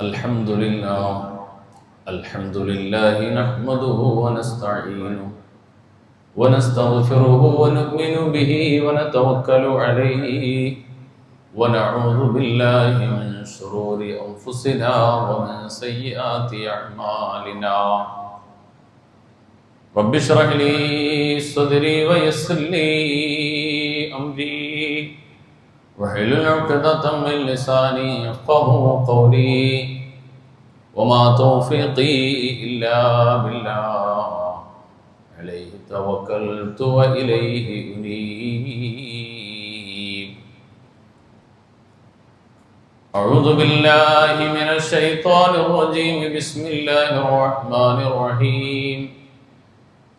الحمد لله نحمده ونستعينه ونستغفره ونؤمن به ونتوكل عليه ونعوذ بالله من شرور أنفسنا ومن سيئات أعمالنا. رب اشرح لي صدري ويسر لي أمري واحلل عقدة من لساني يفقهوا قولي وما توفيقي إلا بالله عليه توكلت وإليه أنيب. أعوذ بالله من الشيطان الرجيم. بسم الله الرحمن الرحيم.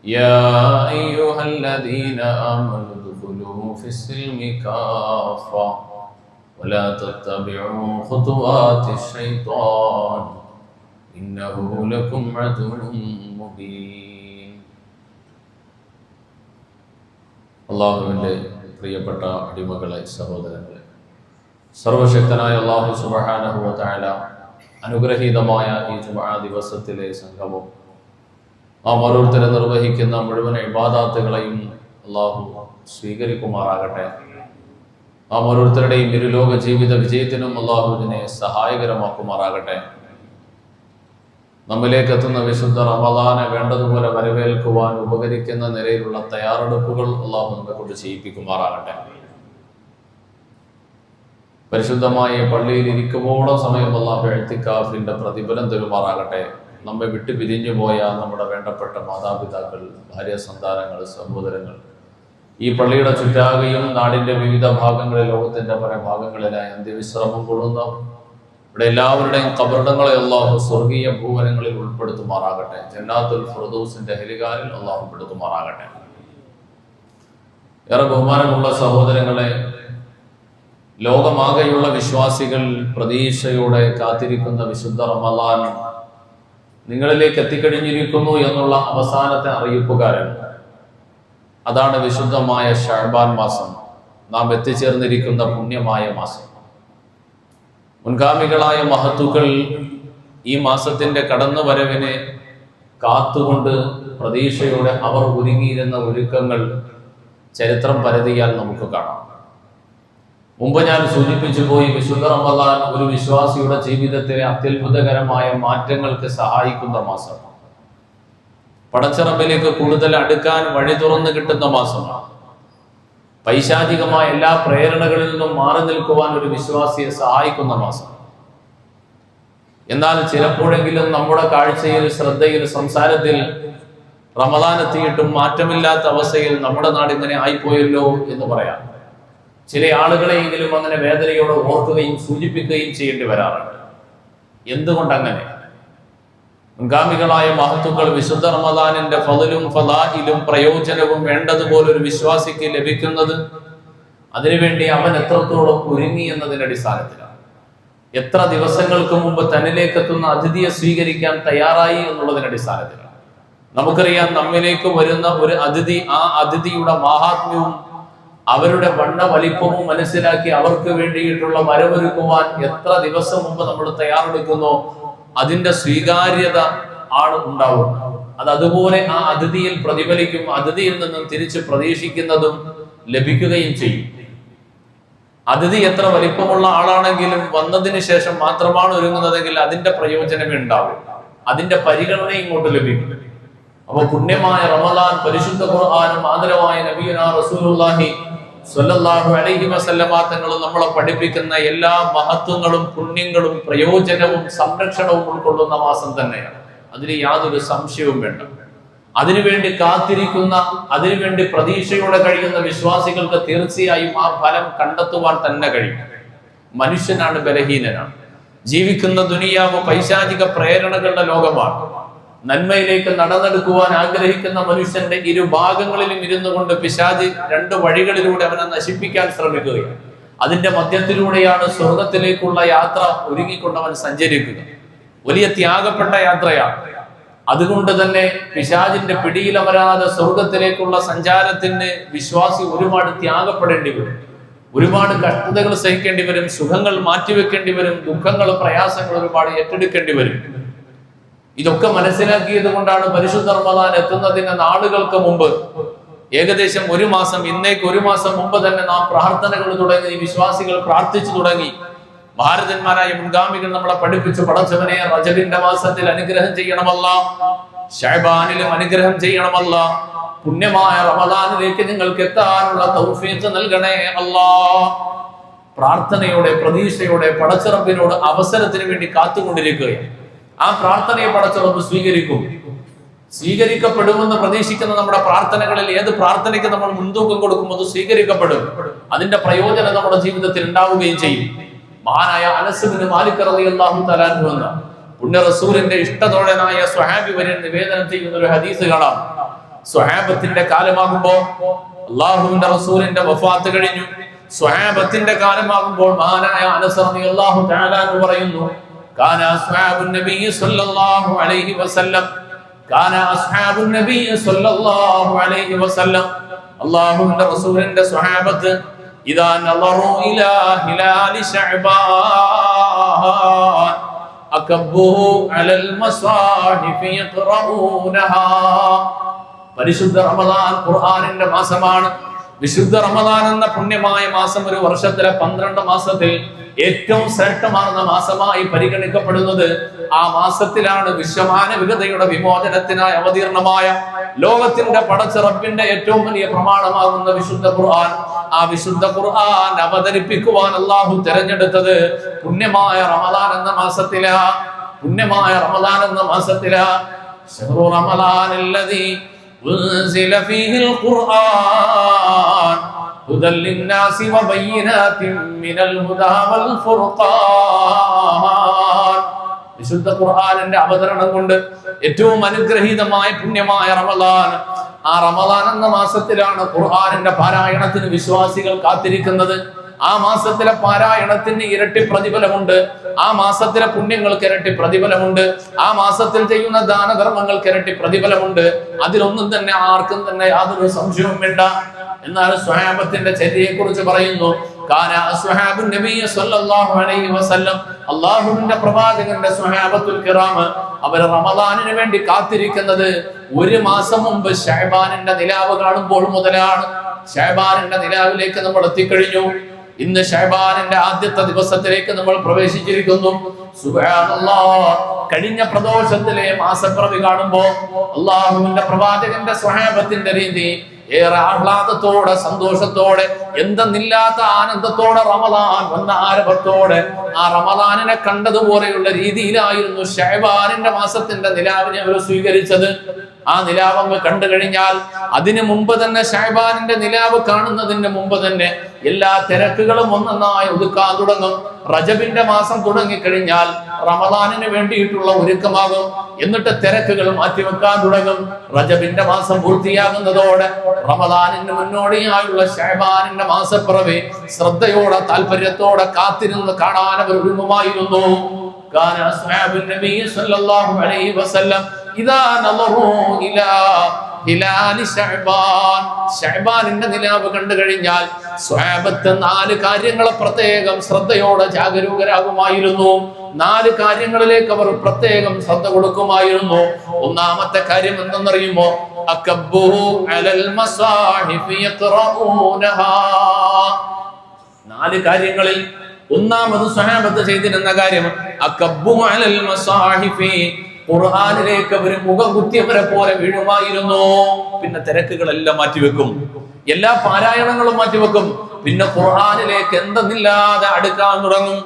يا أيها الذين آمنوا ادخلوا في السلم كافة ولا تتبعوا خطوات الشيطان إنه لكم عدو مبين. അള്ളാഹുവിൻ്റെ പ്രിയപ്പെട്ട അടിമകളെ, സഹോദരങ്ങളെ, സർവശക്തനായ അള്ളാഹു സുബ്ഹാനഹു വ തആല അനുഗ്രഹീതമായ ഈ ജുമുഅ ദിവസത്തിലെ സംഗമം നാം ഓരോരുത്തരും നിർവഹിക്കുന്ന മുഴുവൻ ഇബാദാത്തുകളെയും അള്ളാഹു സ്വീകരിക്കുമാറാകട്ടെ. നാം ഓരോരുത്തരുടെയും ഇരുലോക ജീവിത വിജയത്തിനും അള്ളാഹു ഇതിനെ സഹായകരമാക്കുമാറാകട്ടെ. നമ്മിലേക്ക് എത്തുന്ന വിശുദ്ധ റമദാനെ വേണ്ടതുപോലെ വരവേൽക്കുവാൻ ഉപകരിക്കുന്ന നിലയിലുള്ള തയ്യാറെടുപ്പുകൾ അള്ളാഹു നമ്മെ കൊണ്ട് ചെയ്യിപ്പിക്കുമാറാകട്ടെ. പരിശുദ്ധമായ പള്ളിയിൽ ഇരിക്കുമ്പോഴും സമയം അള്ളാഹു ഇഅ്തികാഫിന്റെ പ്രതിഫലം തരുമാറാകട്ടെ. നമ്മെ വിട്ടു പിരിഞ്ഞു പോയ നമ്മുടെ വേണ്ടപ്പെട്ട മാതാപിതാക്കൾ, ഭാര്യ, സന്താനങ്ങൾ, സഹോദരങ്ങൾ, ഈ പള്ളിയുടെ ചുറ്റാകെയും നാടിന്റെ വിവിധ ഭാഗങ്ങളിൽ, ലോകത്തിന്റെ പല ഭാഗങ്ങളിലായി അന്ത്യവിശ്രമം കൊള്ളുന്ന ഇവിടെ എല്ലാവരുടെയും ഖബറിടങ്ങളെ അള്ളാഹു സ്വർഗീയ ഭൂവനങ്ങളിൽ ഉൾപ്പെടുത്തുമാറാകട്ടെ. ജന്നാത്തുൽ ഫിർദൗസിന്റെ ഹെലികാരിൽ അള്ളാഹു ഉൾപ്പെടുത്തുമാറാകട്ടെ. ഏറെ ബഹുമാനമുള്ള സഹോദരങ്ങളെ, ലോകമാകെയുള്ള വിശ്വാസികൾ പ്രതീക്ഷയോടെ കാത്തിരിക്കുന്ന വിശുദ്ധ റമദാൻ നിങ്ങളിലേക്ക് എത്തിക്കഴിഞ്ഞിരിക്കുന്നു എന്നുള്ള അവസാനത്തെ അറിയിപ്പുകാരൻ. അതാണ് വിശുദ്ധമായ ശഅബാൻ മാസം, നാം എത്തിച്ചേർന്നിരിക്കുന്ന പുണ്യമായ മാസം. മുൻഗാമികളായ മഹത്തുക്കൾ ഈ മാസത്തിന്റെ കടന്നുവരവിനെ കാത്തുകൊണ്ട് പ്രതീക്ഷയോടെ അവർ ഒരുങ്ങിയിരുന്ന ഒരുക്കങ്ങൾ ചരിത്രം പരതിയാൽ നമുക്ക് കാണാം. മുമ്പ് ഞാൻ സൂചിപ്പിച്ചു പോയി, വിശുദ്ധ റമദാൻ ഒരു വിശ്വാസിയുടെ ജീവിതത്തിലെ അത്യത്ഭുതകരമായ മാറ്റങ്ങൾക്ക് സഹായിക്കുന്ന മാസം, പടച്ചറബിലേക്ക് കൂടുതൽ അടുക്കാൻ വഴി തുറന്നു കിട്ടുന്ന മാസമാണ്. പൈശാചികമായ എല്ലാ പ്രേരണകളിൽ നിന്നും മാറി നിൽക്കുവാൻ ഒരു വിശ്വാസിയെ സഹായിക്കുന്ന മാസം. എന്നാൽ ചിലപ്പോഴെങ്കിലും നമ്മുടെ കാഴ്ചയിൽ, ശ്രദ്ധയിൽ, സംസാരത്തിൽ റമദാൻ എത്തിയിട്ടും മാറ്റമില്ലാത്ത അവസ്ഥയിൽ നമ്മുടെ നാട് ഇങ്ങനെ ആയിപ്പോയല്ലോ എന്ന് പറയാം. ചില ആളുകളെയെങ്കിലും അങ്ങനെ വേദനയോടെ ഓർക്കുകയും സൂചിപ്പിക്കുകയും ചെയ്യേണ്ടി വരാറുണ്ട്. എന്തുകൊണ്ടങ്ങനെ? മുൻഗാമികളായ മഹത്തുക്കൾ വിശുദ്ധ റമദാനിന്റെ ഫളലും ഫളാഇലും പ്രയോജനവും വേണ്ടതുപോലെ ഒരു വിശ്വാസിക്ക് ലഭിക്കുന്നത് അതിനുവേണ്ടി അവൻ എത്രത്തോളം ഒരുങ്ങി എന്നതിന്റെ അടിസ്ഥാനത്തിലാണ്. എത്ര ദിവസങ്ങൾക്ക് മുമ്പ് തന്നിലേക്ക് എത്തുന്ന അതിഥിയെ സ്വീകരിക്കാൻ തയ്യാറായി എന്നുള്ളതിന്റെ അടിസ്ഥാനത്തിലാണ്. നമുക്കറിയാം, നമ്മിലേക്ക് വരുന്ന ഒരു അതിഥി, ആ അതിഥിയുടെ മാഹാത്മ്യവും അവരുടെ വണ്ണ വലിപ്പവും മനസ്സിലാക്കി അവർക്ക് വേണ്ടിയിട്ടുള്ള വരവൊരുക്കുവാൻ എത്ര ദിവസം മുമ്പ് നമ്മൾ തയ്യാറെടുക്കുന്നോ അതിന്റെ സ്വീകാര്യത ആണ് ഉണ്ടാവും. അത് അതുപോലെ ആ അതിഥിയിൽ പ്രതിഫലിക്കും. അതിഥിയിൽ നിന്നും തിരിച്ച് പ്രതീക്ഷിക്കുന്നതും ലഭിക്കുകയും ചെയ്യും. അതിഥി എത്ര വലിപ്പമുള്ള ആളാണെങ്കിലും വന്നതിന് ശേഷം മാത്രമാണ് ഒരുങ്ങുന്നതെങ്കിൽ അതിന്റെ പ്രയോജനമേ ഉണ്ടാവും, അതിന്റെ പരിഗണന ഇങ്ങോട്ട് ലഭിക്കും. അപ്പൊ പുണ്യമായ റമദാൻ, പരിശുദ്ധ ഖുർആനും ആദരവായ നബിയുനാ റസൂലുള്ളാഹി സ്വല്ലല്ലാഹു അലൈഹി വസല്ലമ തങ്ങൾ നമ്മളെ പഠിപ്പിക്കുന്ന എല്ലാ മഹത്വങ്ങളും പുണ്യങ്ങളും പ്രയോജനവും സംരക്ഷണവും ഉൾക്കൊള്ളുന്ന മാസം തന്നെയാണ്. അതിന് യാതൊരു സംശയവും വേണ്ട. അതിനുവേണ്ടി കാത്തിരിക്കുന്ന, അതിനുവേണ്ടി പ്രതീക്ഷയോടെ കഴിയുന്ന വിശ്വാസികൾക്ക് തീർച്ചയായും ആ ഫലം കണ്ടെത്തുവാൻ തന്നെ കഴിയും. മനുഷ്യനാണ് ബലഹീനനാണ്. ജീവിക്കുന്ന ദുനിയാവ് പൈശാചിക പ്രേരണകളുടെ ലോകമാണ്. നന്മയിലേക്ക് നടന്നെടുക്കുവാൻ ആഗ്രഹിക്കുന്ന മനുഷ്യന്റെ ഇരുഭാഗങ്ങളിലും ഇരുന്നു കൊണ്ട് പിശാച് രണ്ട് വഴികളിലൂടെ അവനെ നശിപ്പിക്കാൻ ശ്രമിക്കുകയാണ്. അതിന്റെ മധ്യത്തിലൂടെയാണ് സ്വർഗത്തിലേക്കുള്ള യാത്ര ഒരുങ്ങിക്കൊണ്ട് അവൻ സഞ്ചരിക്കുക. വലിയ ത്യാഗപ്പെട്ട യാത്രയാണ്. അതുകൊണ്ട് തന്നെ പിശാചിന്റെ പിടിയിലമരാതെ സ്വർഗത്തിലേക്കുള്ള സഞ്ചാരത്തിന് വിശ്വാസി ഒരുപാട് ത്യാഗപ്പെടേണ്ടി വരും. ഒരുപാട് കഷ്ടതകൾ സഹിക്കേണ്ടി വരും, സുഖങ്ങൾ മാറ്റിവെക്കേണ്ടി വരും, ദുഃഖങ്ങൾ പ്രയാസങ്ങൾ ഒരുപാട് ഏറ്റെടുക്കേണ്ടി വരും. ഇതൊക്കെ മനസ്സിലാക്കിയത് കൊണ്ടാണ് പരിശുദ്ധ റമദാൻ എത്തുന്നതിന് നാളുകൾക്ക് മുമ്പ്, ഏകദേശം ഒരു മാസം, ഇന്നേക്ക് ഒരു മാസം മുമ്പ് തന്നെ നാം പ്രാർത്ഥനകൾ തുടങ്ങി, വിശ്വാസികൾ പ്രാർത്ഥിച്ചു തുടങ്ങി. ഭാരതന്മാരായ മുൻഗാമികൾ നമ്മളെ പഠിപ്പിച്ചു, പടച്ചവനെ റജബിന്റെ മാസത്തിൽ അനുഗ്രഹം ചെയ്യണമല്ല, ശഅബാനിലും അനുഗ്രഹം ചെയ്യണമല്ല, പുണ്യമായ റമദാനിലേക്ക് നിങ്ങൾക്ക് എത്താനുള്ള തൗഫീഖ് നൽകണേ അല്ലാ. പ്രാർത്ഥനയോടെ പ്രതീക്ഷയോടെ പടച്ചറബിനോട് അവസരത്തിന് വേണ്ടി കാത്തുകൊണ്ടിരിക്കുകയാണ്. ആ പ്രാർത്ഥനയെ പടച്ചറബ് സ്വീകരിക്കും. സ്വീകരിക്കപ്പെടുമെന്ന് പ്രതീക്ഷിക്കുന്ന നമ്മുടെ പ്രാർത്ഥനകളിൽ ഏത് പ്രാർത്ഥനയ്ക്ക് നമ്മൾ മുൻതൂക്കം കൊടുക്കും അത് സ്വീകരിക്കപ്പെടും. അതിന്റെ പ്രയോജനം നമ്മുടെ ജീവിതത്തിൽ ഉണ്ടാവുകയും ചെയ്യും. മഹാനായ അനസ് ബിൻ മാലിക് റളിയല്ലാഹു തആല അൻഹു എന്ന പുണ്യ റസൂലിന്റെ ഇഷ്ടതോഴനായ സ്വഹാബി വര്യൻ നിവേദനം ചെയ്യുന്ന ഒരു ഹദീസ് കാണാം. സ്വഹാബത്തിന്റെ കാലമാകുമ്പോ അല്ലാഹുവിന്റെ റസൂലിന്റെ വഫാത്ത് കഴിഞ്ഞു. സ്വഹാബത്തിന്റെ കാലമാകുമ്പോൾ മഹാനായ അനസ് റളിയല്ലാഹു തആല അൻഹു പറയുന്നു, കാന അസ്ഹാബുൻ നബി സ്വല്ലല്ലാഹു അലൈഹി വസല്ലം, കാന അസ്ഹാബുൻ നബി സ്വല്ലല്ലാഹു അലൈഹി വസല്ലം, അല്ലാഹുവിന്റെ റസൂലിന്റെ സ്വഹാബത്ത് ഇദാ നളറു ഇലാ ഹിലാലി ശഅബാൻ അകബ്ബുഹു അലൽ മസാഹിഫി യഖറഊനഹാ. പരിശുദ്ധ റമദാൻ ഖുർആനിന്റെ മാസമാണ്. വിശുദ്ധ റമദാൻ എന്ന പുണ്യമായ മാസം ഒരു വർഷത്തിലെ 12 മാസത്തിൽ ഏറ്റവും ശ്രേഷ്ഠമാർന്ന മാസമായി പരിഗണിക്കപ്പെടുന്നത്. ആ മാസത്തിലാണ് വിശ്വമാനവികതയുടെ വിമോചനത്തിനായി അവതീർണമായ ലോകത്തിന്റെ പടച്ചിറപ്പിന്റെ ഏറ്റവും വലിയ പ്രമാണമാകുന്ന വിശുദ്ധ ഖുർആൻ. ആ വിശുദ്ധ ഖുർആൻ അവതരിപ്പിക്കുവാൻ അല്ലാഹു തിരഞ്ഞെടുത്തത് പുണ്യമായ റമദാൻ എന്ന മാസത്തിലാ. പുണ്യമായ റമദാൻ എന്ന മാസത്തിലാ. ശഹ്റു റമദാനല്ലദീ ഉൻസില ഫീഹിൽ ഖുർആൻ ഹുദൽ ലിന്നാസി വബയ്യിനാതിൻ മിനൽ ഹുദാ വൽ ഫുർഖാൻ. വിശുദ്ധ ഖുർആനിന്റെ അവതരണം കൊണ്ട് ഏറ്റവും അനുഗ്രഹീതമായ പുണ്യമായ റമദാൻ. ആ റമദാൻ എന്ന മാസത്തിലാണ് ഖുർആനിന്റെ പാരായണത്തിന് വിശ്വാസികൾ കാത്തിരിക്കുന്നത്. ആ മാസത്തിലെ പാരായണത്തിന് ഇരട്ടി പ്രതിഫലമുണ്ട്. ആ മാസത്തിലെ പുണ്യങ്ങൾക്ക് ഇരട്ടി പ്രതിഫലമുണ്ട്. ആ മാസത്തിൽ ചെയ്യുന്ന ദാനധർമ്മങ്ങൾക്ക് ഇരട്ടി പ്രതിഫലമുണ്ട്. അതിലൊന്നും തന്നെ ആർക്കും തന്നെ യാതൊരു സംശയവും വേണ്ട. എന്നാൽ സ്വഹാബത്തിന്റെ ചര്യയെ കുറിച്ച് പറയുന്നു, കാന അസ്ഹാബുൻ നബി സ്വല്ലല്ലാഹു അലൈഹി വസല്ലം, അല്ലാഹുവിന്റെ പ്രവാചകന്റെ സ്വഹാബത്തുൽ കിറാം അവർ റമദാനിന് വേണ്ടി കാത്തിരിക്കുന്നത് ഒരു മാസം മുമ്പ് ശഅബാനിന്റെ നിലാവ് കാണുമ്പോൾ മുതലാണ്. ശഅബാനിന്റെ നിലാവിലേക്ക് നമ്മൾ എത്തിക്കഴിഞ്ഞു. ഇന്ന് ശഅബാനിന്റെ ആദ്യത്തെ ദിവസത്തിലേക്ക് നമ്മൾ പ്രവേശിച്ചിരിക്കുന്നു. സുബ്ഹാനല്ലാഹ്, കഴിഞ്ഞ പ്രദോഷത്തിലെ മാസപ്പിറവി കാണുമ്പോ അല്ലാഹുവിന്റെ പ്രവാചകന്റെ സ്വഹാബത്തിന്റെ രീതി ഏറെ ആഹ്ലാദത്തോടെ സന്തോഷത്തോടെ എന്തെന്നില്ലാത്ത ആനന്ദത്തോടെ റമദാൻ വന്ന ആരംഭത്തോടെ ആ റമദാനിനെ കണ്ടതുപോലെയുള്ള രീതിയിലായിരുന്നു ശഅബാനിന്റെ മാസത്തിന്റെ നിലാവിനെ അവർ സ്വീകരിച്ചത്. ആ നിലാവ് അങ്ങ് കണ്ടു കഴിഞ്ഞാൽ അതിനു മുമ്പ് തന്നെ ശഅബാനിന്റെ നിലാവ് കാണുന്നതിന് മുമ്പ് തന്നെ എല്ലാ തിരക്കുകളും ഒന്നൊന്നായി ഒതുക്കാൻ തുടങ്ങും. റജബിന്റെ മാസം തുടങ്ങിക്കഴിഞ്ഞാൽ റമദാനിന് വേണ്ടിയിട്ടുള്ള ഒരുക്കമാകും. എന്നിട്ട് തിരക്കുകൾ മാറ്റിവെക്കാൻ തുടങ്ങും. റജബിന്റെ മാസം പൂർത്തിയാകുന്നതോടെ റമദാനിന് മുന്നോടിയായുള്ള ശഅബാനിന്റെ മാസപ്പിറവി ശ്രദ്ധയോടെ താല്പര്യത്തോടെ കാത്തിരുന്ന് കാണാൻ അവർ ഒരുങ്ങുമായിരുന്നു. കാന അസ്ഹാബുൻ നബി സ്വല്ലല്ലാഹു അലൈഹി വസല്ലം ഇദാ നളറു ഇലാ ഹിലാലി ശഅബാൻ, ശഅബാനിന്റെ നിലാവ് കണ്ടു കഴിഞ്ഞാൽ സ്വഹാബത്ത് 4 കാര്യങ്ങളെ പ്രത്യേകം ശ്രദ്ധയോടെ ജാഗരൂകരാകുമായിരുന്നു. 4 കാര്യങ്ങളിലേക്ക് അവർ പ്രത്യേകം ശ്രദ്ധ കൊടുക്കുമായിരുന്നു. ഒന്നാമത്തെ കാര്യം എന്തെന്നറിയുമോ? അകബ്ബുഹു അലൽ മസാഹിഫി യഖറഊനഹാ. 4 കാര്യങ്ങളിൽ ഒന്നാമത് സ്വഹാബത്ത് ചെയ്തിരുന്ന കാര്യം അകബ്ബുഹു അലൽ മസാഹിഫി, ഖുർആനിലേക്ക് അവർ മുഖം കുത്തിയവരെ പോലെ വീഴുമായിരുന്നു. പിന്നെ തിരക്കുകളെല്ലാം മാറ്റിവെക്കും, എല്ലാ പാരായണങ്ങളും മാറ്റിവെക്കും. പിന്നെ ഖുർആനിലേക്ക് എന്തെന്നില്ലാതെ അടുക്കാൻ തുടങ്ങും.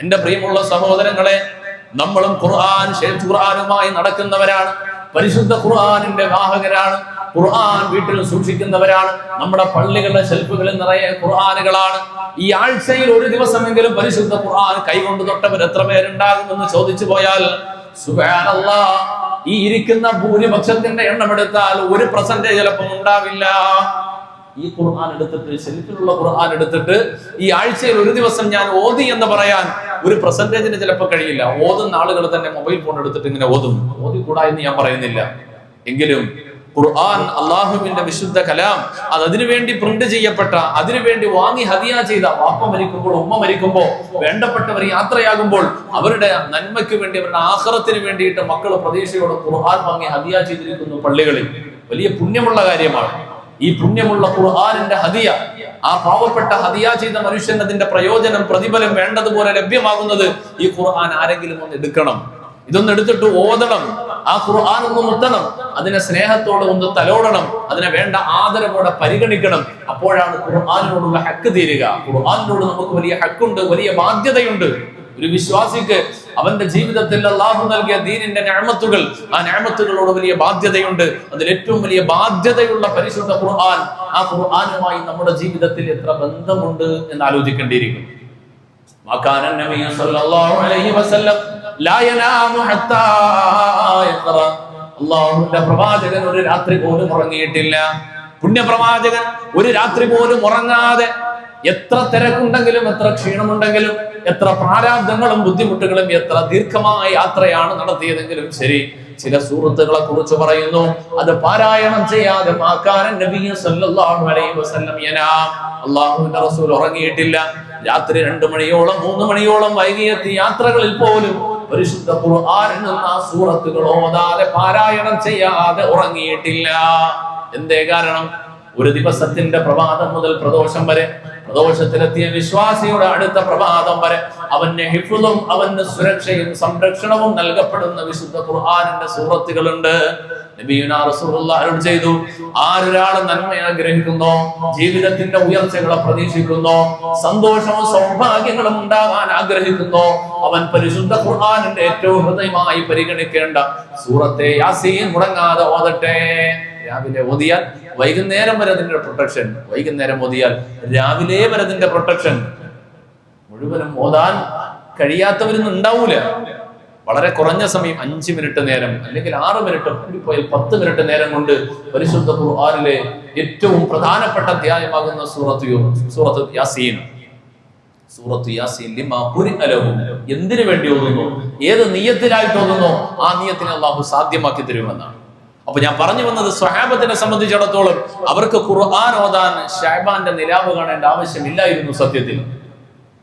എന്റെ പ്രിയമുള്ള സഹോദരങ്ങളെ, നമ്മളും ഖുർആനുമായി നടക്കുന്നവരാണ്. പരിശുദ്ധ ഖുർആനിന്റെ വാഹകരാണ്. ഖുർആൻ വീട്ടിൽ സൂക്ഷിക്കുന്നവരാണ്. നമ്മുടെ പള്ളികളുടെ ഷെൽഫുകളിൽ നിറയെ ഖുർആനുകളാണ്. ഈ ആഴ്ചയിൽ ഒരു ദിവസമെങ്കിലും പരിശുദ്ധ ഖുർആൻ കൈകൊണ്ട് തൊട്ടവർ എത്ര പേരുണ്ടാകുമെന്ന് ചോദിച്ചു പോയാൽ സുബ്ഹാനല്ലാഹ്, ഈ ഇരിക്കുന്ന ഭൂരിപക്ഷത്തിന്റെ എണ്ണം എടുത്താൽ 1% ചിലപ്പോൾ ഉണ്ടാവില്ല. ഈ ഖുർആൻ എടുത്തിട്ട്, ഷെൽഫിലുള്ള ഖുർആൻ എടുത്തിട്ട് ഈ ആഴ്ചയിൽ ഒരു ദിവസം ഞാൻ ഓതി എന്ന് പറയാൻ 1% ചിലപ്പോൾ കഴിയില്ല. ഓതുന്ന ആളുകൾ തന്നെ മൊബൈൽ ഫോൺ എടുത്തിട്ട് ഇങ്ങനെ ഓതും. ഓതിക്കൂടാ എന്ന് ഞാൻ പറയുന്നില്ല. എങ്കിലും ഖുർആൻ അള്ളാഹുവിന്റെ വിശുദ്ധ കലാം, അത് അതിനുവേണ്ടി പ്രിന്റ് ചെയ്യപ്പെട്ട, അതിനുവേണ്ടി വാങ്ങി ഹദിയ ചെയ്ത, വാപ്പ മരിക്കുമ്പോൾ ഉമ്മ മരിക്കുമ്പോൾ വേണ്ടപ്പെട്ടവർ യാത്രയാകുമ്പോൾ അവരുടെ നന്മയ്ക്ക് വേണ്ടി, അവരുടെ ആഖിറത്തിന് വേണ്ടിയിട്ട് മക്കൾ പ്രതീക്ഷയോടെ ഖുർആൻ വാങ്ങി ഹദിയ ചെയ്തിരിക്കുന്നു പള്ളികളിൽ. വലിയ പുണ്യമുള്ള കാര്യമാണ് ഈ പുണ്യമുള്ള ഖുർആനിന്റെ ഹദിയ. ആ പാവപ്പെട്ട ഹദിയ ചെയ്ത മനുഷ്യൻ അതിന്റെ പ്രയോജനം, പ്രതിഫലം വേണ്ടതുപോലെ ലഭ്യമാകുന്നത് ഈ ഖുർആൻ ആരെങ്കിലും ഒന്ന് എടുക്കണം, ഇതൊന്ന് എടുത്തിട്ട് ഓതണം, ആ ഖുർആൻ ഒന്ന് മുത്തണം, അതിനെ സ്നേഹത്തോടെ ഒന്ന് തലോടണം, അതിനെ വേണ്ട ആദരവോടെ പരിഗണിക്കണം. അപ്പോഴാണ് ഖുർആനിനോടുള്ള ഹക്ക് തീരുക. ഖുർആനിനോട് നമുക്ക് വലിയ ഹക്കുണ്ട്, വലിയ ബാധ്യതയുണ്ട്. ഒരു വിശ്വാസിക്ക് അവന്റെ ജീവിതത്തിൽ അല്ലാഹു നൽകിയ ദീനിന്റെ നിഅമത്തുകൾ, ആ നിഅമത്തുകളോട് വലിയ ബാധ്യതയുണ്ട്. അതിൽ ഏറ്റവും വലിയ ബാധ്യതയുള്ള പരിശുദ്ധ ഖുർആൻ, ആ ഖുർആനുമായി നമ്മുടെ ജീവിതത്തിൽ എത്ര ബന്ധമുണ്ട് എന്ന് ആലോചിക്കേണ്ടിയിരിക്കും. വകാന നബിയു സല്ലല്ലാഹു അലൈഹി വസല്ലം ലാ യനാമു ഹത്താ യഖറ. അല്ലാഹുവിന്റെ പ്രവാചകൻ ഒരു രാത്രി പോലും ഉറങ്ങിയിട്ടില്ല. പുണ്യപ്രവാചകൻ ഒരു രാത്രി പോലും ഉറങ്ങാതെ, എത്ര തിരക്കുണ്ടെങ്കിലും, എത്ര ക്ഷീണമുണ്ടെങ്കിലും, എത്ര പ്രാരാബ്ദങ്ങളും ബുദ്ധിമുട്ടുകളും, എത്ര ദീർഘമായ യാത്രയാണ് നടത്തിയതെങ്കിലും ശരി, ചില സൂറത്തുകളെ കുറിച്ച് പറയുന്നു, അത് പാരായണം ചെയ്യാതെ അല്ലാഹുവിന്റെ റസൂൽ ഉറങ്ങിയിട്ടില്ല. രാത്രി 2 മണിയോളം 3 മണിയോളം വൈകിയെത്തിയ യാത്രകളിൽ പോലും പരിശുദ്ധ ഖുർആനിൽ നിന്ന് ആ സൂറത്തുകൾ ഓതാതെ, പാരായണം ചെയ്യാതെ ഉറങ്ങിയിട്ടില്ല. എന്തേ കാരണം? ഒരു ദിവസത്തിന്റെ പ്രഭാതം മുതൽ പ്രദോഷം വരെ, പ്രദോഷത്തിലെത്തിയ വിശ്വാസിയുടെ അടുത്ത പ്രഭാതം വരെ അവന് ഹിഫ്ളും അവന് സുരക്ഷയും സംരക്ഷണവും നൽകപ്പെടുന്ന വിശുദ്ധ ഖുർആനിന്റെ സൂറത്തുകളുണ്ട്. നബിയുനാ റസൂലുള്ളാഹി അരുൾ ചെയ്തു, ആരൊരാൾ നന്മ ആഗ്രഹിക്കുന്നോ, ജീവിതത്തിന്റെ ഉയർച്ചകളെ പ്രതീക്ഷിക്കുന്നോ, സന്തോഷവും സൗഭാഗ്യങ്ങളും ഉണ്ടാകാൻ ആഗ്രഹിക്കുന്നോ, അവൻ പരിശുദ്ധ ഖുർആനിന്റെ ഏറ്റവും ഹൃദയമായി പരിഗണിക്കേണ്ട സൂറത്തെ യാസീൻ മുടങ്ങാതെ ഓതട്ടെ. രാവിലെ ഓതിയാൽ വൈകുന്നേരം വരെ അതിന്റെ പ്രൊട്ടക്ഷൻ, വൈകുന്നേരം ഓതിയാൽ രാവിലെ വരെ അതിന്റെ പ്രൊട്ടക്ഷൻ. മുഴുവനും ഓതാൻ കഴിയാത്തവരൊന്നും ഉണ്ടാവൂല. വളരെ കുറഞ്ഞ സമയം 5 മിനിറ്റ് നേരം, അല്ലെങ്കിൽ 6 മിനിറ്റ്, കൂടിപ്പോയാൽ 10 മിനിറ്റ് നേരം കൊണ്ട് പരിശുദ്ധ ഖുർആനിലെ ഏറ്റവും പ്രധാനപ്പെട്ട അധ്യായമാകുന്ന സൂറത്ത് യാസീൻ. സൂറത്ത് യാസീൻ ലിമാ ഖുരിഅ ലഹു, എന്തിനു വേണ്ടി ഓതുന്നു, ഏത് നിയ്യത്തിലായിട്ട് ഓതുന്നു, ആ നിയ്യത്തിനെ അല്ലാഹു സാധ്യമാക്കി തരുമെന്നാണ്. അപ്പൊ ഞാൻ പറഞ്ഞു വന്നത്, സ്വഹാബത്തിനെ സംബന്ധിച്ചിടത്തോളം അവർക്ക് ഖുർആൻ ഓതാൻ ശഅബാന്റെ നിലാവ് കാണേണ്ട ആവശ്യമില്ലായിരുന്നു. സത്യത്തിൽ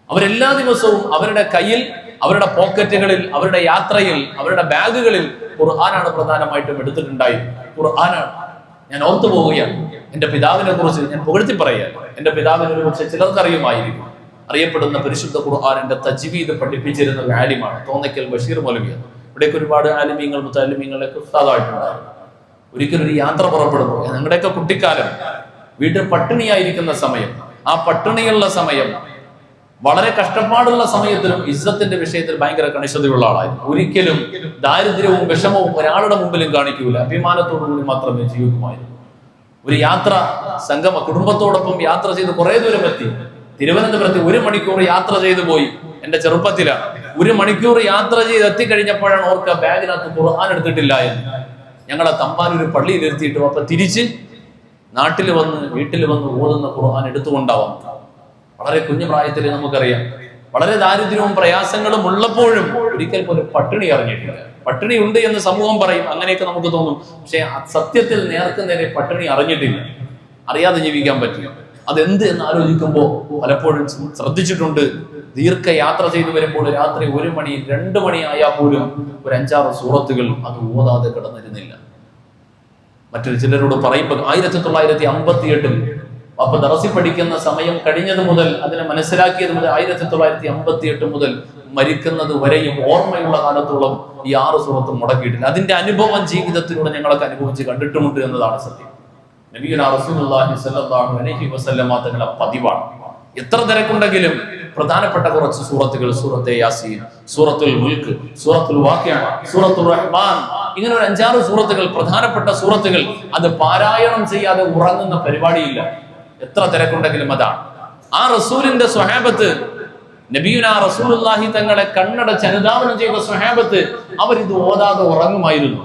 അവരെല്ലാ ദിവസവും അവരുടെ കയ്യിൽ, അവരുടെ പോക്കറ്റുകളിൽ, അവരുടെ യാത്രയിൽ, അവരുടെ ബാഗുകളിൽ ഖുർആനാണ് പ്രധാനമായിട്ടും എടുത്തിട്ടുണ്ടായിരുന്നത്. ഖുർആനാണ്. ഞാൻ ഓർത്തു പോവുകയാണ്, എന്റെ പിതാവിനെ കുറിച്ച് ഞാൻ പുകഴ്ത്തി പറയുകയാണ്. എന്റെ പിതാവിനെ ഒരു പക്ഷെ ചിലർക്ക് അറിയുമായിരിക്കും. അറിയപ്പെടുന്ന പരിശുദ്ധ ഖുർആനിന്റെ തജ്വീദ് പഠിപ്പിച്ചിരുന്ന ഒരു ആലിമാണ് തോന്നയ്ക്കൽ ബഷീർ മൗലവിയാണ്. ഇവിടേക്ക് ഒരുപാട് ആലിമീങ്ങൾ, മുത്തഅല്ലിമീങ്ങളൊക്കെ ഉസ്താദായിട്ടുണ്ടായിരുന്നു. ഒരിക്കലൊരു യാത്ര പുറപ്പെടുന്നു. ഞങ്ങളുടെയൊക്കെ കുട്ടിക്കാലം, വീട്ടിൽ പട്ടിണിയായിരിക്കുന്ന സമയം, ആ പട്ടിണിയുള്ള സമയം, വളരെ കഷ്ടപ്പാടുള്ള സമയത്തിലും ഇസ്സത്തിന്റെ വിഷയത്തിൽ ഭയങ്കര കണിശതയുള്ള ആളായിരുന്നു. ഒരിക്കലും ദാരിദ്ര്യവും വിഷമവും ഒരാളുടെ മുമ്പിലും കാണിക്കൂല. അഭിമാനത്തോടുകൂടി മാത്രമേ ജീവിക്കുമായിരുന്നു. ഒരു യാത്ര സംഗമ കുടുംബത്തോടൊപ്പം യാത്ര ചെയ്ത് കുറെ ദൂരം എത്തി. തിരുവനന്തപുരത്ത് 1 മണിക്കൂർ യാത്ര ചെയ്തു പോയി. എന്റെ ചെറുപ്പത്തിലാണ്. 1 മണിക്കൂർ യാത്ര ചെയ്ത് എത്തിക്കഴിഞ്ഞപ്പോഴാണ് ഓർക്കുക, ബാഗിനകത്ത് ഖുർആൻ എടുത്തിട്ടില്ല എന്ന്. ഞങ്ങളെ തമ്പാനൂർ പള്ളിയിൽ ഇരുത്തിയിട്ട് അപ്പൊ തിരിച്ച് നാട്ടിൽ വന്ന്, വീട്ടിൽ വന്ന് ഓതുന്ന ഖുർആൻ എടുത്തുകൊണ്ടാവാം. വളരെ കുഞ്ഞു പ്രായത്തിൽ നമുക്കറിയാം, വളരെ ദാരിദ്ര്യവും പ്രയാസങ്ങളും ഉള്ളപ്പോഴും ഒരിക്കൽ പോലും പട്ടിണി അറിഞ്ഞിട്ടില്ല. പട്ടിണി ഉണ്ട് എന്ന് സമൂഹം പറയും, അങ്ങനെയൊക്കെ നമുക്ക് തോന്നും. പക്ഷെ സത്യത്തിൽ നേർക്ക് നേരെ പട്ടിണി അറിഞ്ഞിട്ടില്ല. അറിയാതെ ജീവിക്കാൻ പറ്റില്ല. അതെന്ത് എന്ന് ആലോചിക്കുമ്പോൾ പലപ്പോഴും ശ്രദ്ധിച്ചിട്ടുണ്ട്. ദീർഘയാത്ര ചെയ്തു വരുമ്പോൾ രാത്രി 1 മണി 2 മണി ആയാൽ പോലും ഒരു 5-6 സൂറത്തുകൾ അത് ഓതാതെ കിടന്നിരുന്നില്ല. മറ്റൊരു ചിലരോട് പറയുമ്പോൾ 1958 അപ്പൊ ദറസി പഠിക്കുന്ന സമയം കഴിഞ്ഞത് മുതൽ, അതിനെ മനസ്സിലാക്കിയത് മുതൽ 1958 മുതൽ മരിക്കുന്നത് വരെയും ഓർമ്മയുള്ള കാലത്തോളം ഈ 6 സൂറത്തും മുടക്കിയിട്ടില്ല. അതിന്റെ അനുഭവം ജീവിതത്തിലൂടെ ഞങ്ങളൊക്കെ അനുഭവിച്ച് കണ്ടിട്ടുമുണ്ട് എന്നതാണ് സത്യം. നബിയുനാ റസൂലുള്ളാഹി സ്വല്ലല്ലാഹു അലൈഹി വസല്ലമ തങ്ങളുടെ പതിവാണ്. എത്ര തിരക്കുണ്ടെങ്കിലും പ്രധാനപ്പെട്ട കുറച്ച് സൂറത്തുകൾ, സൂറത്തെ യാസീൻ, സൂറത്തുൽ മുൽക്ക്, സൂറത്തുൽ വാഖിഅ, സൂറത്തുർ റഹ്മാൻ, ഇങ്ങനെ ഒരു 5-6 സൂറത്തുകൾ, പ്രധാനപ്പെട്ട സൂറത്തുകൾ, അത് പാരായണം ചെയ്യാതെ ഉറങ്ങുന്ന പരിപാടിയില്ല. എത്ര തിരക്കുണ്ടെങ്കിലും അതാണ്. ആ റസൂലിന്റെ സ്വഹാബത്ത്, നബിയുനാ റസൂലുള്ളാഹി തങ്ങളെ കണ്ണടച്ച് അനുധാവനം ചെയ്ത സ്വഹാബത്ത്, അവരിത് ഓതാതെ ഉറങ്ങുമായിരുന്നു.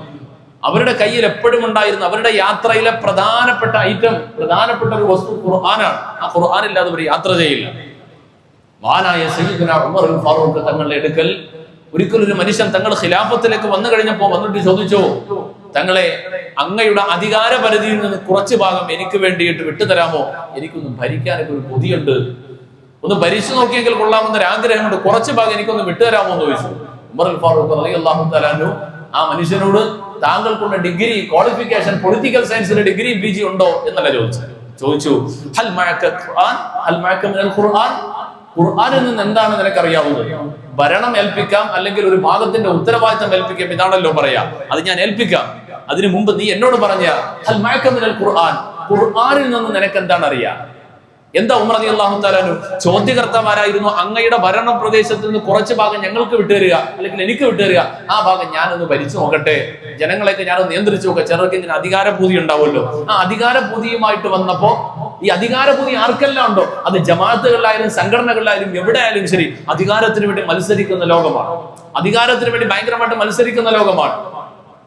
അവരുടെ കയ്യിൽ എപ്പോഴും ഉണ്ടായിരുന്നു, അവരുടെ യാത്രയിലെ പ്രധാനപ്പെട്ട ഐറ്റം, പ്രധാനപ്പെട്ട ഒരു വസ്തു ഖുർആനാണ്. ആ ഖുർആൻ ഇല്ലാതെ അവർ യാത്ര ചെയ്യില്ല. മഹാനായ സയ്യിദുനാ ഉമർ ഫാറൂഖ് തങ്ങളുടെ അടുക്കൽ ഒരിക്കൽ ഒരു മനുഷ്യൻ തങ്ങൾ ഖിലാഫത്തിലേക്ക് വന്നു കഴിഞ്ഞപ്പോൾ വന്നിട്ട് ചോദിച്ചു, തങ്ങളെ അങ്ങയുടെ അധികാര പരിധിയിൽ നിന്ന് കുറച്ച് ഭാഗം എനിക്ക് വേണ്ടിയിട്ട് വിട്ടുതരാമോ? എനിക്കൊന്ന് ഭരിക്കാനൊക്കെ ഒരു കൊതിയുണ്ട്, ഒന്ന് ഭരിച്ചു നോക്കിയെങ്കിൽ കൊള്ളാമെന്നൊരു ആഗ്രഹമുണ്ട്, കുറച്ച് ഭാഗം എനിക്കൊന്ന് വിട്ടുതരാമോ എന്ന് ചോദിച്ചു. ഉമർ ഫാറൂഖ് റളിയല്ലാഹു തആല അൻഹു ആ മനുഷ്യനോട് താങ്കൾക്കുള്ള ഡിഗ്രി, ക്വാളിഫിക്കേഷൻ, പൊളിറ്റിക്കൽ സയൻസിലെ ഡിഗ്രി PG ഉണ്ടോ എന്നല്ല ചോദിച്ചു. ഹൽ മഅക ഖുർആൻ, ഹൽ മഅക മിനൽ ഖുർആൻ, ഖുർആനിൽ നിന്ന് എന്താണ് നിനക്കറിയാവുന്നത്? ഭരണം ഏൽപ്പിക്കാം, അല്ലെങ്കിൽ ഒരു ഭാഗത്തിന്റെ ഉത്തരവാദിത്തം ഏൽപ്പിക്കാം, ഇതാണല്ലോ പറയാ. അത് ഞാൻ ഏൽപ്പിക്കാം. അതിനു മുമ്പ് നീ എന്നോട് പറഞ്ഞ ഹൽ മഅക മിനൽ ഖുർആൻ, ഖുർആനിൽ നിന്ന് നിനക്ക് എന്താണ് അറിയാം? എന്താ ഉമർ റളിയല്ലാഹു തആല അൻഹു ചോദ്യകർത്താവാരായിരുന്നു. അങ്ങയുടെ ഭരണ പ്രദേശത്ത് നിന്ന് കുറച്ച് ഭാഗം ഞങ്ങൾക്ക് വിട്ടുതരിക, അല്ലെങ്കിൽ എനിക്ക് വിട്ടുതരിക, ആ ഭാഗം ഞാനൊന്ന് ഭരിച്ചു നോക്കട്ടെ, ജനങ്ങളെയൊക്കെ ഞാനൊന്ന് നിയന്ത്രിച്ചു നോക്കാം. ചിലർക്ക് ഇങ്ങനെ അധികാരപൂതി ഉണ്ടാവുമല്ലോ. ആ അധികാരപൂതിയുമായിട്ട് വന്നപ്പോ ഈ അധികാരപൂതി ആർക്കെല്ലാം ഉണ്ടോ, അത് ജമാഅത്തുകളിലായാലും സംഘടനകളിലായാലും എവിടെ ആയാലും ശരി, അധികാരത്തിന് വേണ്ടി മത്സരിക്കുന്ന ലോകമാണ്. അധികാരത്തിന് വേണ്ടി ഭയങ്കരമായിട്ട് മത്സരിക്കുന്ന ലോകമാണ്.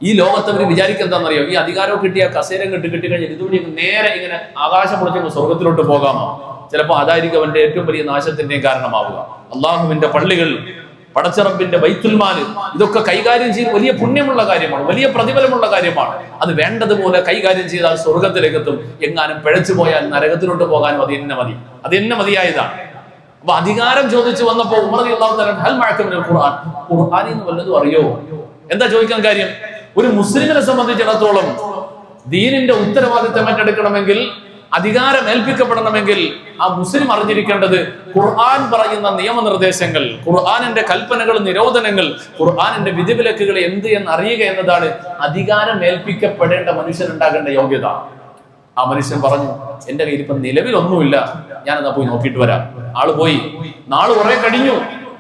ഈ ലോകത്ത് അവർ വിചാരിക്കുന്നതാണെന്നറിയോ? ഈ അധികാരം കിട്ടിയ കസേര കിട്ടിക്കഴിഞ്ഞാൽ ഇതുവഴി നേരെ ഇങ്ങനെ ആകാശം പൊളിച്ച് സ്വർഗത്തിലോട്ട് പോകാമോ? ചിലപ്പോൾ അതായിരിക്കും അവന്റെ ഏറ്റവും വലിയ നാശത്തിന്റെയും കാരണമാവുക. അള്ളാഹുവിന്റെ പള്ളികൾ, പടച്ചറബിന്റെ ബൈത്തുൽ മാൽ, ഇതൊക്കെ കൈകാര്യം ചെയ്ത് വലിയ പുണ്യമുള്ള കാര്യമാണ്, വലിയ പ്രതിഫലമുള്ള കാര്യമാണ്. അത് വേണ്ടതുപോലെ കൈകാര്യം ചെയ്താൽ സ്വർഗത്തിലേക്ക് എത്തും. എങ്ങാനും പിഴച്ചു പോയാൽ നരകത്തിലോട്ട് പോകാനും അത് എന്നെ മതിയായതാണ്. അപ്പൊ അധികാരം ചോദിച്ചു വന്നപ്പോ ഉമർ റളിയല്ലാഹു തആല ഹൽ മഅക മിനൽ ഖുർആൻ, ഖുർആനിൽ നിന്ന് വല്ലതും അറിയോ? എന്താ ചോദിക്കാൻ കാര്യം? ഒരു മുസ്ലിമിനെ സംബന്ധിച്ചിടത്തോളം ദീനിന്റെ ഉത്തരവാദിത്തം ഏറ്റെടുക്കണമെങ്കിൽ, അധികാരം ഏൽപ്പിക്കപ്പെടണമെങ്കിൽ ആ മുസ്ലിം അറിഞ്ഞിരിക്കേണ്ടത് ഖുർആൻ പറയുന്ന നിയമനിർദ്ദേശങ്ങൾ, ഖുർആനിന്റെ കൽപ്പനകൾ, നിരോധനങ്ങൾ, ഖുർആനിന്റെ വിധിവിലക്കുകൾ എന്ത് എന്ന് അറിയുക എന്നതാണ് അധികാരം ഏൽപ്പിക്കപ്പെടേണ്ട മനുഷ്യനുണ്ടാകേണ്ട യോഗ്യത. ആ മനുഷ്യൻ പറഞ്ഞു, എന്റെ കയ്യിൽ ഇപ്പം നിലവിലൊന്നുമില്ല, ഞാനെന്നാ പോയി നോക്കിയിട്ട് വരാം. ആള് പോയി.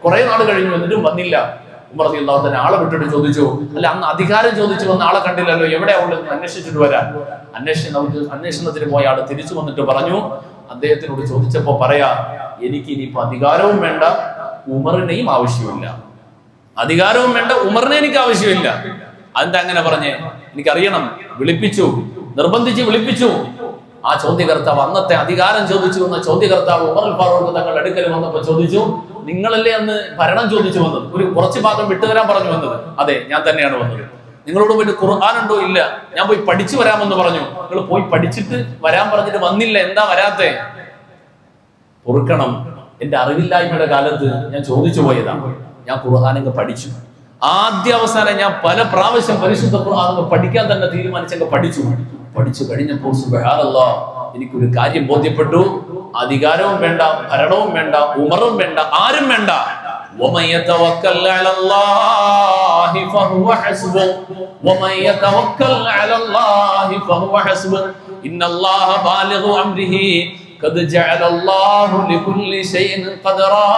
കുറെ നാൾ കഴിഞ്ഞു, എന്നിട്ടും വന്നില്ല. ഉമർ റളിയല്ലാഹു തആല ആളെ വിട്ടിട്ട് ചോദിച്ചു, അല്ല അന്ന് അധികാരം ചോദിച്ചു വന്ന ആളെ കണ്ടില്ലല്ലോ, എവിടെയാ ഉള്ളത്? അന്വേഷിച്ചിട്ട് വരാൻ. അന്വേഷണത്തിന് പോയ ആള് തിരിച്ചു വന്നിട്ട് പറഞ്ഞു, അദ്ദേഹത്തിനോട് ചോദിച്ചപ്പോ പറയാ, എനിക്ക് ഇനിയിപ്പോ അധികാരവും വേണ്ട, ഉമറിനെയും ആവശ്യമില്ല. അധികാരവും വേണ്ട, ഉമറിനെ എനിക്ക് ആവശ്യമില്ല. അതെന്താ അങ്ങനെ പറഞ്ഞേ? എനിക്കറിയണം. നിർബന്ധിച്ച് വിളിപ്പിച്ചു. ആ ചോദ്യകർത്താവ്, അന്നത്തെ അധികാരം ചോദിച്ചു വന്ന ചോദ്യകർത്താവ് ഉമർ ഫാറൂഖ് തങ്ങളുടെ അടുക്കൽ വന്നപ്പോ ചോദിച്ചു, നിങ്ങളല്ലേ അന്ന് ഭരണം ചോദിച്ചു വന്നത്, ഒരു കുറച്ച് ഭാഗം വിട്ടുതരാൻ പറഞ്ഞു വന്നത്? അതെ, ഞാൻ തന്നെയാണ് വന്നത്. നിങ്ങളോട് പോയിട്ട് ഖുർആൻ ഉണ്ടോ? ഇല്ല, ഞാൻ പോയി പഠിച്ചു വരാമെന്ന് പറഞ്ഞു. നിങ്ങൾ പോയി പഠിച്ചിട്ട് വരാൻ പറഞ്ഞിട്ട് വന്നില്ല, എന്താ വരാത്തെ? പൊറുക്കണം, എന്റെ അറിവില്ലായ്മയുടെ കാലത്ത് ഞാൻ ചോദിച്ചു പോയതാണ്. ഞാൻ ഖുർആനങ്ങ് പഠിച്ചു. ആദ്യ അവസാനം ഞാൻ പല പ്രാവശ്യം പരിശുദ്ധ ഖുർആൻ പഠിക്കാൻ തന്നെ തീരുമാനിച്ചങ്ങ് പഠിച്ചു കഴിഞ്ഞപ്പോൾ സുബ്ഹാനല്ലാഹ്, എനിക്കൊരു കാര്യം ബോധ്യപ്പെട്ടു. അധികാരവും വേണ്ട, ഭരണവും വേണ്ട, ഉമറും വേണ്ട, ആരും വേണ്ട. ومن يتوكل على الله فهو حسبه ومن يتوكل على الله فهو حسبه ان الله بالغ امره قد جعل الله لكل شيء قدرا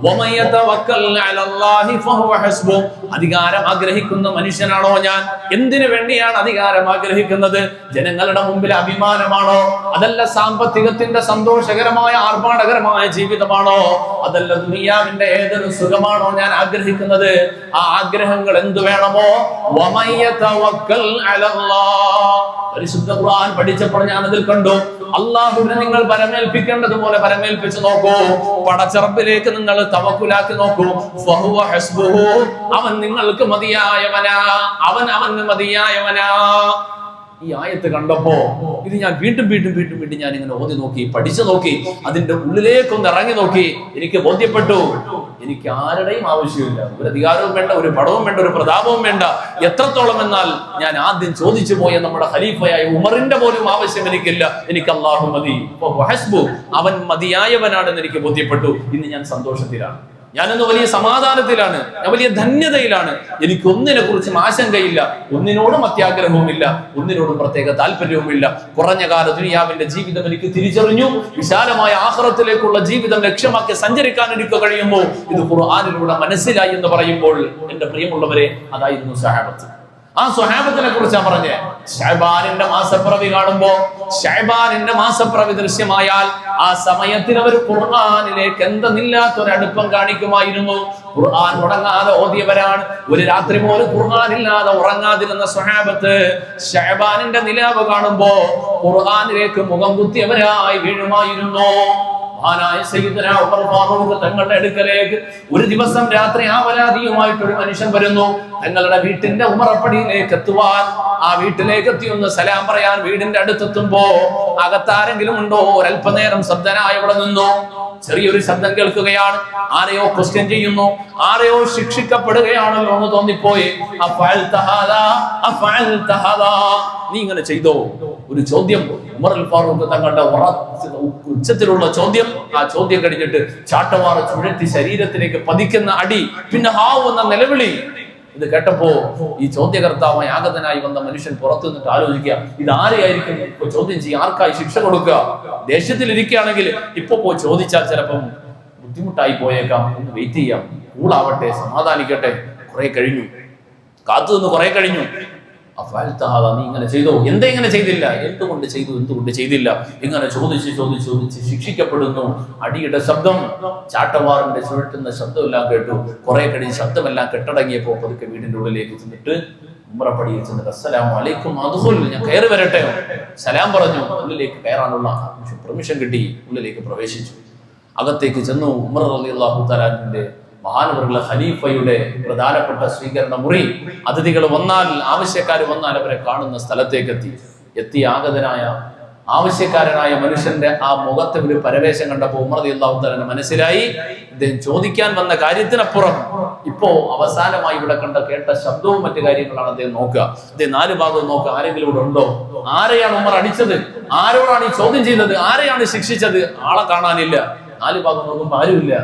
ومن يتوكل على الله فهو حسبه. അധികാരം ആഗ്രഹിക്കുന്ന മനുഷ്യനാണോ ഞാൻ? എന്തിനു വേണ്ടിയാണ് അധികാരം ആഗ്രഹിക്കുന്നത്? ജനങ്ങളുടെ മുമ്പിൽ അഭിമാനമാണോ? അതല്ല സാമ്പത്തികത്തിന്റെ സന്തോഷകരമായ ആർഭാടകരമായ ജീവിതമാണോ? അതല്ല ദുനിയാവിന്റെ ഏതൊരു സുഖമാണോ ഞാൻ ആഗ്രഹിക്കുന്നത്? ആ ആഗ്രഹങ്ങൾ എന്തു വേണമോ? വമൻ യതവക്കൽ അലല്ലാഹ്. പരിശുദ്ധ ഖുർആൻ പഠിച്ചപ്പോൾ ഞാൻ അതിൽ കണ്ടു, അല്ലാഹുവിനെ നിങ്ങൾ പരമേൽപ്പിക്കേണ്ടതുപോലെ പരമേൽപ്പിച്ചു നോക്കൂ. പടച്ചറബിലേക്ക് നിങ്ങൾ തവക്കുലാക്കി നോക്കൂ. ഫഹുവ ഹസ്ബുഹു, അവൻ നിങ്ങൾക്ക് മതിയായവനാ, അവന് മതിയായവനാ. ഈ ആയത്ത് കണ്ടപ്പോ ഇത് ഞാൻ വീണ്ടും ഞാൻ ഇങ്ങനെ ഓതി നോക്കി, പഠിച്ചു നോക്കി, അതിന്റെ ഉള്ളിലേക്കൊന്ന് ഇറങ്ങി നോക്കി. എനിക്ക് ബോധ്യപ്പെട്ടു, എനിക്ക് ആരുടെയും ആവശ്യമില്ല. ഒരു അധികാരവും വേണ്ട, ഒരു പടവും വേണ്ട, ഒരു പ്രതാപവും വേണ്ട. എത്രത്തോളം എന്നാൽ ഞാൻ ആദ്യം ചോദിച്ചു പോയ നമ്മുടെ ഖലീഫയായ ഉമറിന്റെ പോലും ആവശ്യം എനിക്കില്ല. എനിക്ക് അല്ലാഹു മതി, അവൻ മതിയായവനാണെന്ന് എനിക്ക് ബോധ്യപ്പെട്ടു. ഇന്ന് ഞാൻ സന്തോഷത്തിലാണ്, ഞാനിന്ന് വലിയ സമാധാനത്തിലാണ്, ഞാൻ വലിയ ധന്യതയിലാണ്. എനിക്ക് ഒന്നിനെ കുറിച്ചും ആശങ്കയില്ല, ഒന്നിനോടും അത്യാഗ്രഹവുമില്ല, ഒന്നിനോടും പ്രത്യേക താല്പര്യവുമില്ല. കുറഞ്ഞ കാല ദുനിയാവിന്റെ ജീവിതം എനിക്ക് തിരിച്ചറിഞ്ഞു. വിശാലമായ ആഖിറത്തിലേക്കുള്ള ജീവിതം ലക്ഷ്യമാക്കി സഞ്ചരിക്കാൻ എനിക്ക് കഴിയുന്നു. ഇത് ഖുർആനിലൂടെ മനസ്സിലായി എന്ന് പറയുമ്പോൾ എന്റെ പ്രിയമുള്ളവരെ, അതായിരുന്നു സഹാബത്ത്. ആ സ്വഹാബത്തിനെ കുറിച്ചാണ് പറഞ്ഞത്. ശഅബാനിന്റെ മാസപ്പിറവി കാണുമ്പോ, ശഅബാനിന്റെ മാസപ്പിറവി ദൃശ്യമായാൽ ആ സമയത്തിന് അവർ ഖുർആനിലേക്ക് എന്തെന്നില്ലാത്തൊരടുപ്പം കാണിക്കുമായിരുന്നു. ഖുർആൻ മുടങ്ങാതെ ഓതിയവരാണ്. ഒരു രാത്രി പോലും ഖുർആൻ ഇല്ലാതെ ഉറങ്ങാതിരുന്ന സ്വഹാബത്ത് ശഅബാനിന്റെ നിലാവ് കാണുമ്പോ ഖുർആനിലേക്ക് മുഖം കുത്തിയവരായി വീഴുമായിരുന്നു. മഹാനായ സയ്യിദുനാ ഉമർ ഫാറൂഖ് തങ്ങളുടെ അടുക്കലേക്ക് ഒരു ദിവസം രാത്രി ആവലാതിയുമായിട്ട് ഒരു മനുഷ്യൻ വരുന്നു. തങ്ങളുടെ വീട്ടിന്റെ ഉമറപ്പടിയിലേക്ക് എത്തുവാൻ, ആ വീട്ടിലേക്ക് എത്തി ഒന്ന് സലാം പറയാൻ വീടിന്റെ അടുത്തെത്തുമ്പോ അകത്താരെങ്കിലും ഉണ്ടോ? ഒരല്പനേരം ശബ്ദനായി അവിടെ നിന്നു. ചെറിയൊരു ശബ്ദം കേൾക്കുകയാണ്. ആരെയോ ക്വസ്റ്റ്യൻ ചെയ്യുന്നു, ആരെയോ ശിക്ഷിക്കപ്പെടുകയാണല്ലോ എന്ന് തോന്നിപ്പോയി. നീ ഇങ്ങനെ ചെയ്തോ? ഒരു ചോദ്യം. ഉമർ അൽ ഫാറൂഖ് തങ്ങളുടെ ഉച്ചത്തിലുള്ള ചോദ്യം. ആ ചോദ്യം കഴിഞ്ഞിട്ട് ചാട്ടവാറ ചുഴറ്റി ശരീരത്തിലേക്ക് പതിക്കുന്ന അടി, പിന്നെ ഹാവ് എന്ന നിലവിളി. ഇത് കേട്ടപ്പോ ഈ ചോദ്യകർത്താവായി ആഗതനായി വന്ന മനുഷ്യൻ പുറത്തു നിന്നിട്ട് ആലോചിക്കുക, ഇത് ആരെയായിരിക്കും ഇപ്പൊ ചോദ്യം ചെയ്യുക? ആർക്കായി ശിക്ഷ കൊടുക്കുക? ദേഷ്യത്തിലിരിക്കുകയാണെങ്കിൽ ഇപ്പൊ പോയി ചോദിച്ചാൽ ചിലപ്പം ബുദ്ധിമുട്ടായി പോയേക്കാം. ഒന്ന് വെയിറ്റ് ചെയ്യാം, കൂളാവട്ടെ, സമാധാനിക്കട്ടെ. കുറെ കഴിഞ്ഞു, കാത്തു നിന്ന് കുറെ കഴിഞ്ഞു. നീ ഇങ്ങനെ ചെയ്തോ? എന്താ ഇങ്ങനെ ചെയ്തില്ല? എന്തുകൊണ്ട് ചെയ്തു? എന്തുകൊണ്ട് ചെയ്തില്ല? ഇങ്ങനെ ചോദിച്ച് ശിക്ഷിക്കപ്പെടുന്നു. അടിയുടെ ശബ്ദം, ചാട്ടവാറിന്റെ ചുഴറ്റുന്ന ശബ്ദമെല്ലാം കേട്ടു. കുറെ കഴിഞ്ഞ് ശബ്ദമെല്ലാം കെട്ടടങ്ങിയപ്പോ പതുക്കെ വീടിന്റെ ഉള്ളിലേക്ക് ചെന്നിട്ട് ഉമ്മറപ്പടിയിൽ ചെന്നിട്ട് അസ്സലാമു അലൈക്കും അദ്ഖുൽ, ഞാൻ കയറി വരട്ടെ? സലാം പറഞ്ഞു. ഉള്ളിലേക്ക് കയറാനുള്ള പെർമിഷൻ കിട്ടി. ഉള്ളിലേക്ക് പ്രവേശിച്ചു. അകത്തേക്ക് ചെന്നു. ഉമർ റളിയല്ലാഹു തആലാന്റെ മഹാനവറുകളെ ഖലീഫയുടെ പ്രധാനപ്പെട്ട സ്വീകരണ മുറി. അതിഥികൾ വന്നാൽ, ആവശ്യക്കാർ വന്നാൽ അവരെ കാണുന്ന സ്ഥലത്തേക്ക് എത്തി ആഗതനായ ആവശ്യക്കാരനായ മനുഷ്യന്റെ ആ മുഖത്തെ ഒരു പരവേശം കണ്ടപ്പോൾ ഉമർ റളിയല്ലാഹു തആല മനസ്സിലായി, ഇദ്ദേഹം ചോദിക്കാൻ വന്ന കാര്യത്തിനപ്പുറം ഇപ്പോ അവസാനമായി ഇവിടെ കേട്ട ശബ്ദവും മറ്റു കാര്യങ്ങളാണ് അദ്ദേഹം നോക്കുക. അദ്ദേഹം നാല് ഭാഗവും നോക്കുക, ആരെങ്കിലും ഇവിടെ ഉണ്ടോ? ആരെയാണ് ഉമർ അടിച്ചത്? ആരോടാണ് ഈ ചോദ്യം ചെയ്തത്? ആരെയാണ് ശിക്ഷിച്ചത്? ആളെ കാണാനില്ല. നാല് ഭാഗം നോക്കുമ്പോൾ ആരുമില്ല.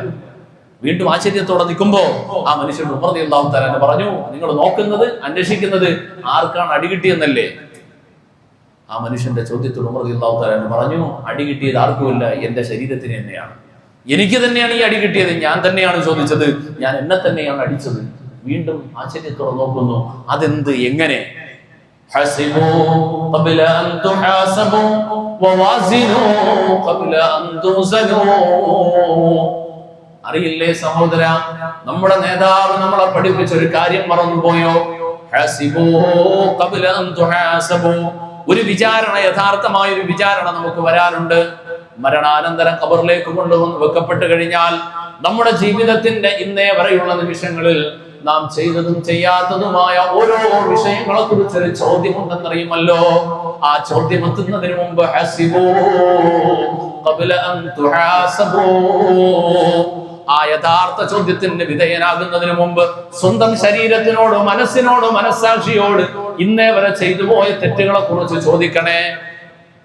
വീണ്ടും ആശ്ചര്യത്തോടെ നിൽക്കുമ്പോ ആ മനുഷ്യൻ ഉമർ റളിയല്ലാഹു തആല പറഞ്ഞു, നിങ്ങൾ നോക്കുന്നത്, അന്വേഷിക്കുന്നത് ആർക്കാണ് അടികിട്ടിയെന്നല്ലേ? ആ മനുഷ്യന്റെ ചോദ്യത്തോട് ഉമർ റളിയല്ലാഹു തആല പറഞ്ഞു, അടികിട്ടിയത് ആർക്കുമില്ല, എന്റെ ശരീരത്തിന് തന്നെയാണ്. എനിക്ക് തന്നെയാണ് ഈ അടി കിട്ടിയത്. ഞാൻ തന്നെയാണ് ചോദിച്ചത്, ഞാൻ എന്നെ തന്നെയാണ് അടിച്ചത്. വീണ്ടും ആശ്ചര്യത്തോടെ നോക്കുന്നു, അതെന്ത്, എങ്ങനെ? ഹസിബു ഖബ്ല അൻ തുഹാസബു വവാസിനു ഖബ്ല അൻ തുസനു. അറിയില്ലേ സഹോദര, നമ്മുടെ നേതാവ് നമ്മളെ പഠിപ്പിച്ച ഒരു കാര്യം മറന്നുപോയോ? ഹസിബു ഖബ്ല അൻ തുഹാസബു. ഒരു വിചാരണ, യഥാർത്ഥമായ ഒരു വിചാരണ നമുക്ക് വരാനുണ്ട്. മരണാനന്തരം ഖബറിലേക്ക് കൊണ്ടുവന്ന് വെക്കപ്പെട്ട് കഴിഞ്ഞാൽ നമ്മുടെ ജീവിതത്തിന്റെ ഇന്നേ വരെയുള്ള നിമിഷങ്ങളിൽ നാം ചെയ്തതും ചെയ്യാത്തതുമായ ഓരോ വിഷയങ്ങളെ കുറിച്ചൊരു ചോദ്യമുണ്ടെന്നറിയുമല്ലോ. ആ ചോദ്യം എത്തുന്നതിന് മുമ്പ് ഹസിബു ഖബ്ല അൻ തുഹാസബു, ആ യഥാർത്ഥ ചോദ്യത്തിന് വിധേയനാകുന്നതിന് മുമ്പ് സ്വന്തം ശരീരത്തിനോട്, മനസ്സിനോട്, മനസ്സാക്ഷിയോട് ഇന്നേ വരെ ചെയ്തു പോയ തെറ്റുകളെ കുറിച്ച് ചോദിക്കണേ.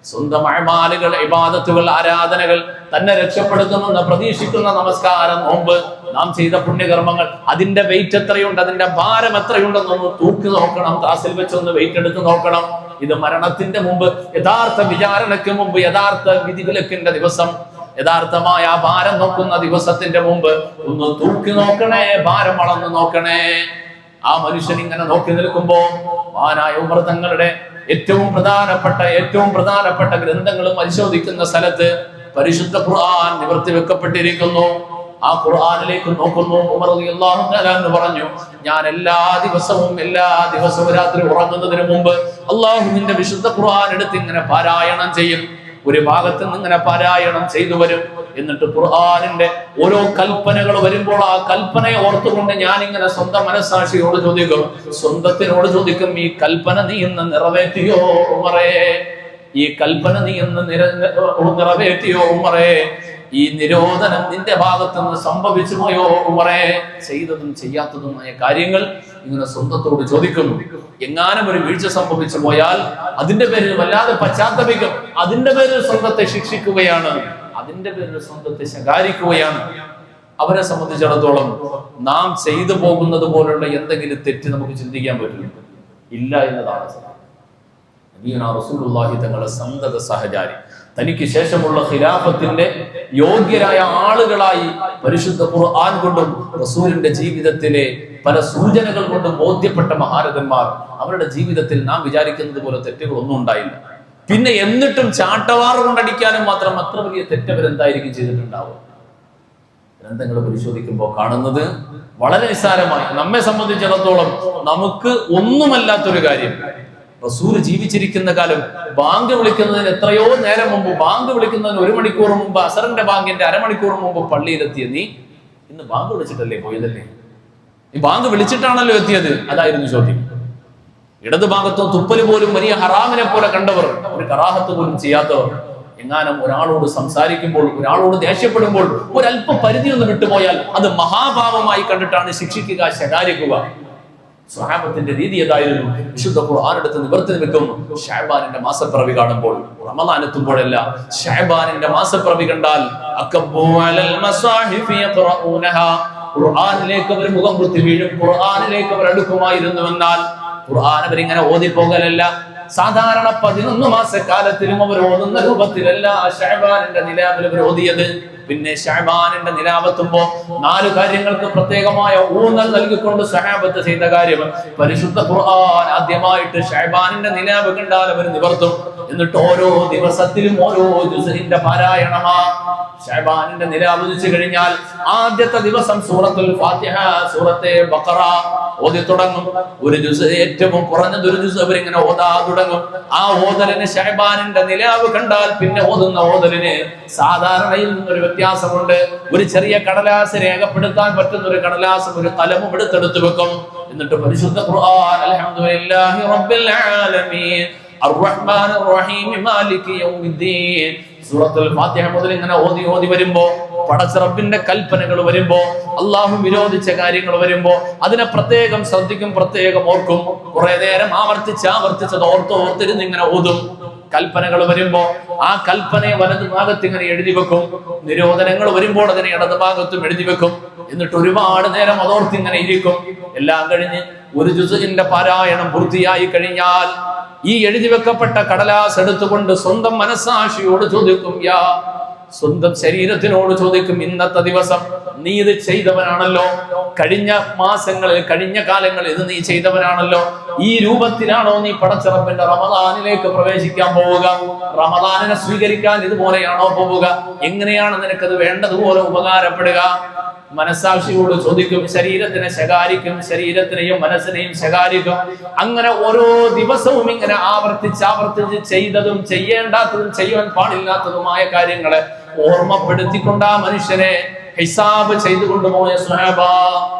സ്വന്തം അഅ്മാലുകൾ, ഇബാദത്തുകൾ, ആരാധനകൾ, തന്നെ രക്ഷപ്പെടുത്തുമെന്ന് പ്രതീക്ഷിക്കുന്ന നമസ്കാരം, നോമ്പ്, നാം ചെയ്ത പുണ്യകർമ്മങ്ങൾ, അതിന്റെ വെയിറ്റ് എത്രയുണ്ട്, അതിന്റെ ഭാരം എത്രയുണ്ടെന്നൊന്ന് തൂക്കി നോക്കണം. ക്ലാസ്സിൽ വെച്ചൊന്ന് വെയിറ്റ് എടുത്ത് നോക്കണം. ഇത് മരണത്തിന്റെ മുമ്പ്, യഥാർത്ഥ വിചാരണയ്ക്ക് മുമ്പ്, യഥാർത്ഥ വിധിവിലക്കിന്റെ ദിവസം, യഥാർത്ഥമായ ആ ഭാരം നോക്കുന്ന ദിവസത്തിന്റെ മുമ്പ് ഒന്ന് തൂക്കി നോക്കണേ, ഭാരം അളന്ന് നോക്കണേ. ആ മനുഷ്യൻ ഇങ്ങനെ നോക്കി നിൽക്കുമ്പോ മഹാനായ ഉമർ തങ്ങളുടെ ഏറ്റവും പ്രധാനപ്പെട്ട ഗ്രന്ഥങ്ങളും പരിശോധിക്കുന്ന സ്ഥലത്ത് പരിശുദ്ധ ഖുർആൻ നിവർത്തി വെക്കപ്പെട്ടിരിക്കുന്നു. ആ ഖുർആനിലേക്ക് നോക്കുന്നു. ഉമർ റളിയല്ലാഹു തആല എന്ന് പറഞ്ഞു, ഞാൻ എല്ലാ ദിവസവും രാത്രി ഉറങ്ങുന്നതിന് മുമ്പ് അല്ലാഹുവിന്റെ വിശുദ്ധ ഖുർആൻ എടുത്ത് ഇങ്ങനെ പാരായണം ചെയ്യും. ഒരു ഭാഗത്ത് നിന്ന് ഇങ്ങനെ പാരായണം ചെയ്തു വരും. എന്നിട്ട് ഖുർആനിന്റെ ഓരോ കൽപ്പനകൾ വരുമ്പോൾ ആ കൽപ്പനയെ ഓർത്തുകൊണ്ട് ഞാൻ ഇങ്ങനെ സ്വന്തം മനസ്സാക്ഷിയോട് ചോദിക്കും, സ്വന്തത്തിനോട് ചോദിക്കും, ഈ കൽപ്പന നീ ഇന്ന് നിറവേറ്റിയോ ഉമറേ? ഈ കൽപ്പന നീ ഇന്ന് നിറവേറ്റിയോ ഉമറേ? ഈ നിരോധനം നിന്റെ ഭാഗത്ത് നിന്ന് സംഭവിച്ചു പോയോ ഉമറേ? ചെയ്തതും ചെയ്യാത്തതുമായ കാര്യങ്ങൾ ഇങ്ങനെ സ്വന്തത്തോട് ചോദിക്കുന്നു. എങ്ങാനും ഒരു വീഴ്ച സംഭവിച്ചു പോയാൽ അതിന്റെ പേരിൽ വല്ലാതെ പശ്ചാത്തപിക്കും. അതിന്റെ പേരിൽ സ്വന്തത്തെ ശിക്ഷിക്കുകയാണ്, അതിന്റെ പേരിൽ സ്വന്തത്തെ ശകാരിക്കുകയാണ്. അവരെ സംബന്ധിച്ചിടത്തോളം നാം ചെയ്തു പോകുന്നത് പോലുള്ള എന്തെങ്കിലും തെറ്റ് നമുക്ക് ചിന്തിക്കാൻ പറ്റില്ല, ഇല്ല എന്നതാണ്. റസൂലുള്ളാഹി തങ്ങളുടെ സന്തത സഹചാരി, തനിക്ക് ശേഷമുള്ള ഖിലാഫത്തിന്റെ യോഗ്യരായ ആളുകളായി പരിശുദ്ധ ഖുർആൻ കൊണ്ടും റസൂലിന്റെ ജീവിതത്തിലെ പല സൂചനകൾ കൊണ്ടും ബോധ്യപ്പെട്ട മഹാരഥന്മാർ, അവരുടെ ജീവിതത്തിൽ നാം വിചാരിക്കുന്നത് പോലെ തെറ്റുകളൊന്നും ഉണ്ടായില്ല. പിന്നെ എന്നിട്ടും ചാട്ടവാറ് കൊണ്ടടിക്കാനും മാത്രം അത്ര വലിയ തെറ്റവരെന്തായിരിക്കും ചെയ്തിട്ടുണ്ടാവും? ഗ്രന്ഥങ്ങൾ പരിശോധിക്കുമ്പോൾ കാണുന്നത് വളരെ നിസ്സാരമായി, നമ്മെ സംബന്ധിച്ചിടത്തോളം നമുക്ക് ഒന്നുമല്ലാത്തൊരു കാര്യം, റസൂൽ ജീവിച്ചിരിക്കുന്ന കാലം ബാങ്ക് വിളിക്കുന്നതിന് എത്രയോ നേരം മുമ്പ്, ബാങ്ക് വിളിക്കുന്നതിന് 1 മണിക്കൂർ മുമ്പ്, അസറിന്റെ ബാങ്കിന്റെ അരമണിക്കൂർ മുമ്പ് പള്ളിയിലെത്തിയ നീ ഇന്ന് ബാങ്ക് വിളിച്ചിട്ടല്ലേ പോയതല്ലേ? ഈ ബാങ്ക് വിളിച്ചിട്ടാണല്ലോ എത്തിയത്. അതായിരുന്നു ചോദ്യം. ഇടതു ഭാഗത്തോ തുപ്പല് പോലും വലിയ ഹറാമിനെ പോലെ കണ്ടവർ, ഒരു കറാഹത്ത് പോലും ചെയ്യാത്തവർ, എങ്ങാനും ഒരാളോട് സംസാരിക്കുമ്പോൾ, ഒരാളോട് ദേഷ്യപ്പെടുമ്പോൾ ഒരല്പ പരിധി ഒന്ന് വിട്ടുപോയാൽ അത് മഹാപാപമായി കണ്ടിട്ടാണ് ശിക്ഷിക്കുക, ശകാരിക്കുക. സ്വഹാബത്തിന്റെ രീതി ഏതായിരുന്നു? വിശുദ്ധ ഖുർആൻ എടുത്ത് നിവർത്തി വെക്കും. ശഅബാനിന്റെ മാസപ്പിറവി കാണുമ്പോൾ, റമദാൻ എത്തുമ്പോഴല്ല, ശഅബാനിന്റെ മാസപ്പിറവി കണ്ടാൽ അക്കബു അലൽ മസാഹിഫി യഖറഊനഹാ, ഖുർആനിലേക്ക് അവർ മുഖം കുത്തി വീഴും, ഖുർആനിലേക്ക് അവർ അടുക്കുമായിരുന്നു. എന്നാൽ ഖുർആൻ അവരിങ്ങനെ ഓതിപ്പോകലല്ല, സാധാരണ 11 മാസക്കാലത്തിലും അവർ ഓതുന്ന രൂപത്തിലല്ല ശഅബാനിന്റെ നിലാവിൽ അവർ ഓതിയത്. പിന്നെ ശഅബാനിന്റെ നിലാവെത്തുമ്പോ 4 കാര്യങ്ങൾക്ക് പ്രത്യേകമായ ഊന്നൽ നൽകിക്കൊണ്ട് സഹാബത്ത് ചെയ്ത കാര്യം, പരിശുദ്ധ ഖുർആൻ ആദ്യമായിട്ട് ശഅബാനിന്റെ നിലാവ് കണ്ടാൽ അവർ നിവർത്തും. എന്നിട്ട് ഓരോ ദിവസത്തിലും ഓരോ ജുസ്ഇന്റെ പാരായണമാ. ശഅബാനിന്റെ നിലാവ് ഉദിച്ചു കഴിഞ്ഞാൽ ആദ്യത്തെ ദിവസം സൂറത്തുൽ ഫാത്തിഹ, സൂറത്തെ ബഖറ ഓതി തുടങ്ങും. ഒരു ജുസ്, ഏറ്റവും കുറഞ്ഞത് ഒരു ജുസ് അവരിങ്ങനെ ഓതാ തുടങ്ങും. ആ ഓതലിന് ശഅബാനിന്റെ നിലാവ് കണ്ടാൽ പിന്നെ ഓതുന്ന ഓതലിന് സാധാരണയിൽ നിന്നൊരു വ്യത്യാസമുണ്ട്. ഒരു ചെറിയ കടലാസ് രേഖപ്പെടുത്താൻ പറ്റുന്ന ഒരു കടലാസും ഒരു കലമും എടുത്തെടുത്ത് വെക്കും. എന്നിട്ട് പരിശുദ്ധ ഖുർആൻ അൽഹംദുലില്ലാഹി റബ്ബിൽ ആലമീൻ അർറഹ്മാനിർ റഹീം മാലികി യൗമിദ്ദീൻ, സൂറത്തുൽ ഫാത്തിഹ മുതൽ ഇങ്ങനെ ഓതി വരുമ്പോ, പടച്ച റബ്ബിന്റെ കൽപ്പനകൾ വരുമ്പോ, അള്ളാഹു വിരോധിച്ച കാര്യങ്ങൾ വരുമ്പോ അതിനെ പ്രത്യേകം ശ്രദ്ധിക്കും, പ്രത്യേകം ഓർക്കും. കുറെ നേരം ആവർത്തിച്ചത് ഓർത്തിരുന്ന് ഇങ്ങനെ ഓതും. കൽപ്പനകൾ വരുമ്പോ ആ കൽപ്പനയെ വലതു ഭാഗത്ത് ഇങ്ങനെ എഴുതി വെക്കും. നിരോധനങ്ങൾ വരുമ്പോൾ അതിനെ ഇടതു ഭാഗത്തും എഴുതി വെക്കും. എന്നിട്ട് ഒരുപാട് നേരം അതോർത്ത് ഇങ്ങനെ ഇരിക്കും. എല്ലാം കഴിഞ്ഞ് ഒരു ജുസ്ഇന്റെ പാരായണം പൂർത്തിയായി കഴിഞ്ഞാൽ ഈ എഴുതി വെക്കപ്പെട്ട കടലാസ് എടുത്തുകൊണ്ട് സ്വന്തം മനസ്സാക്ഷിയോട് ചോദിക്കും, സ്വന്തം ശരീരത്തിനോട് ചോദിക്കും, ഇന്നത്തെ ദിവസം നീ ഇത് ചെയ്തവനാണല്ലോ, കഴിഞ്ഞ മാസങ്ങളിൽ, കഴിഞ്ഞ കാലങ്ങളിൽ ഇത് നീ ചെയ്തവനാണല്ലോ, ഈ രൂപത്തിലാണോ നീ പടച്ച റബ്ബിന്റെ റമദാനിലേക്ക് പ്രവേശിക്കാൻ പോവുക? റമദാനിനെ സ്വീകരിക്കാൻ ഇതുപോലെയാണോ പോവുക? എങ്ങനെയാണ് നിനക്കത് വേണ്ടതുപോലെ ഉപകാരപ്പെടുക? മനസ്സാക്ഷിയോട് ചോദിക്കും, ശരീരത്തിനെ ശകാരിക്കും, ശരീരത്തിനെയും മനസ്സിനെയും ശകാരിക്കും. അങ്ങനെ ഓരോ ദിവസവും ഇങ്ങനെ ആവർത്തിച്ച് ചെയ്തതും ചെയ്യേണ്ടാത്തതും ചെയ്യാൻ പാടില്ലാത്തതുമായ കാര്യങ്ങളെ ഓർമ്മപ്പെടുത്തിക്കൊണ്ട് ആ മനുഷ്യനെ ഹിസാബ് ചെയ്തു കൊണ്ടുപോയ സ്വഹാബ.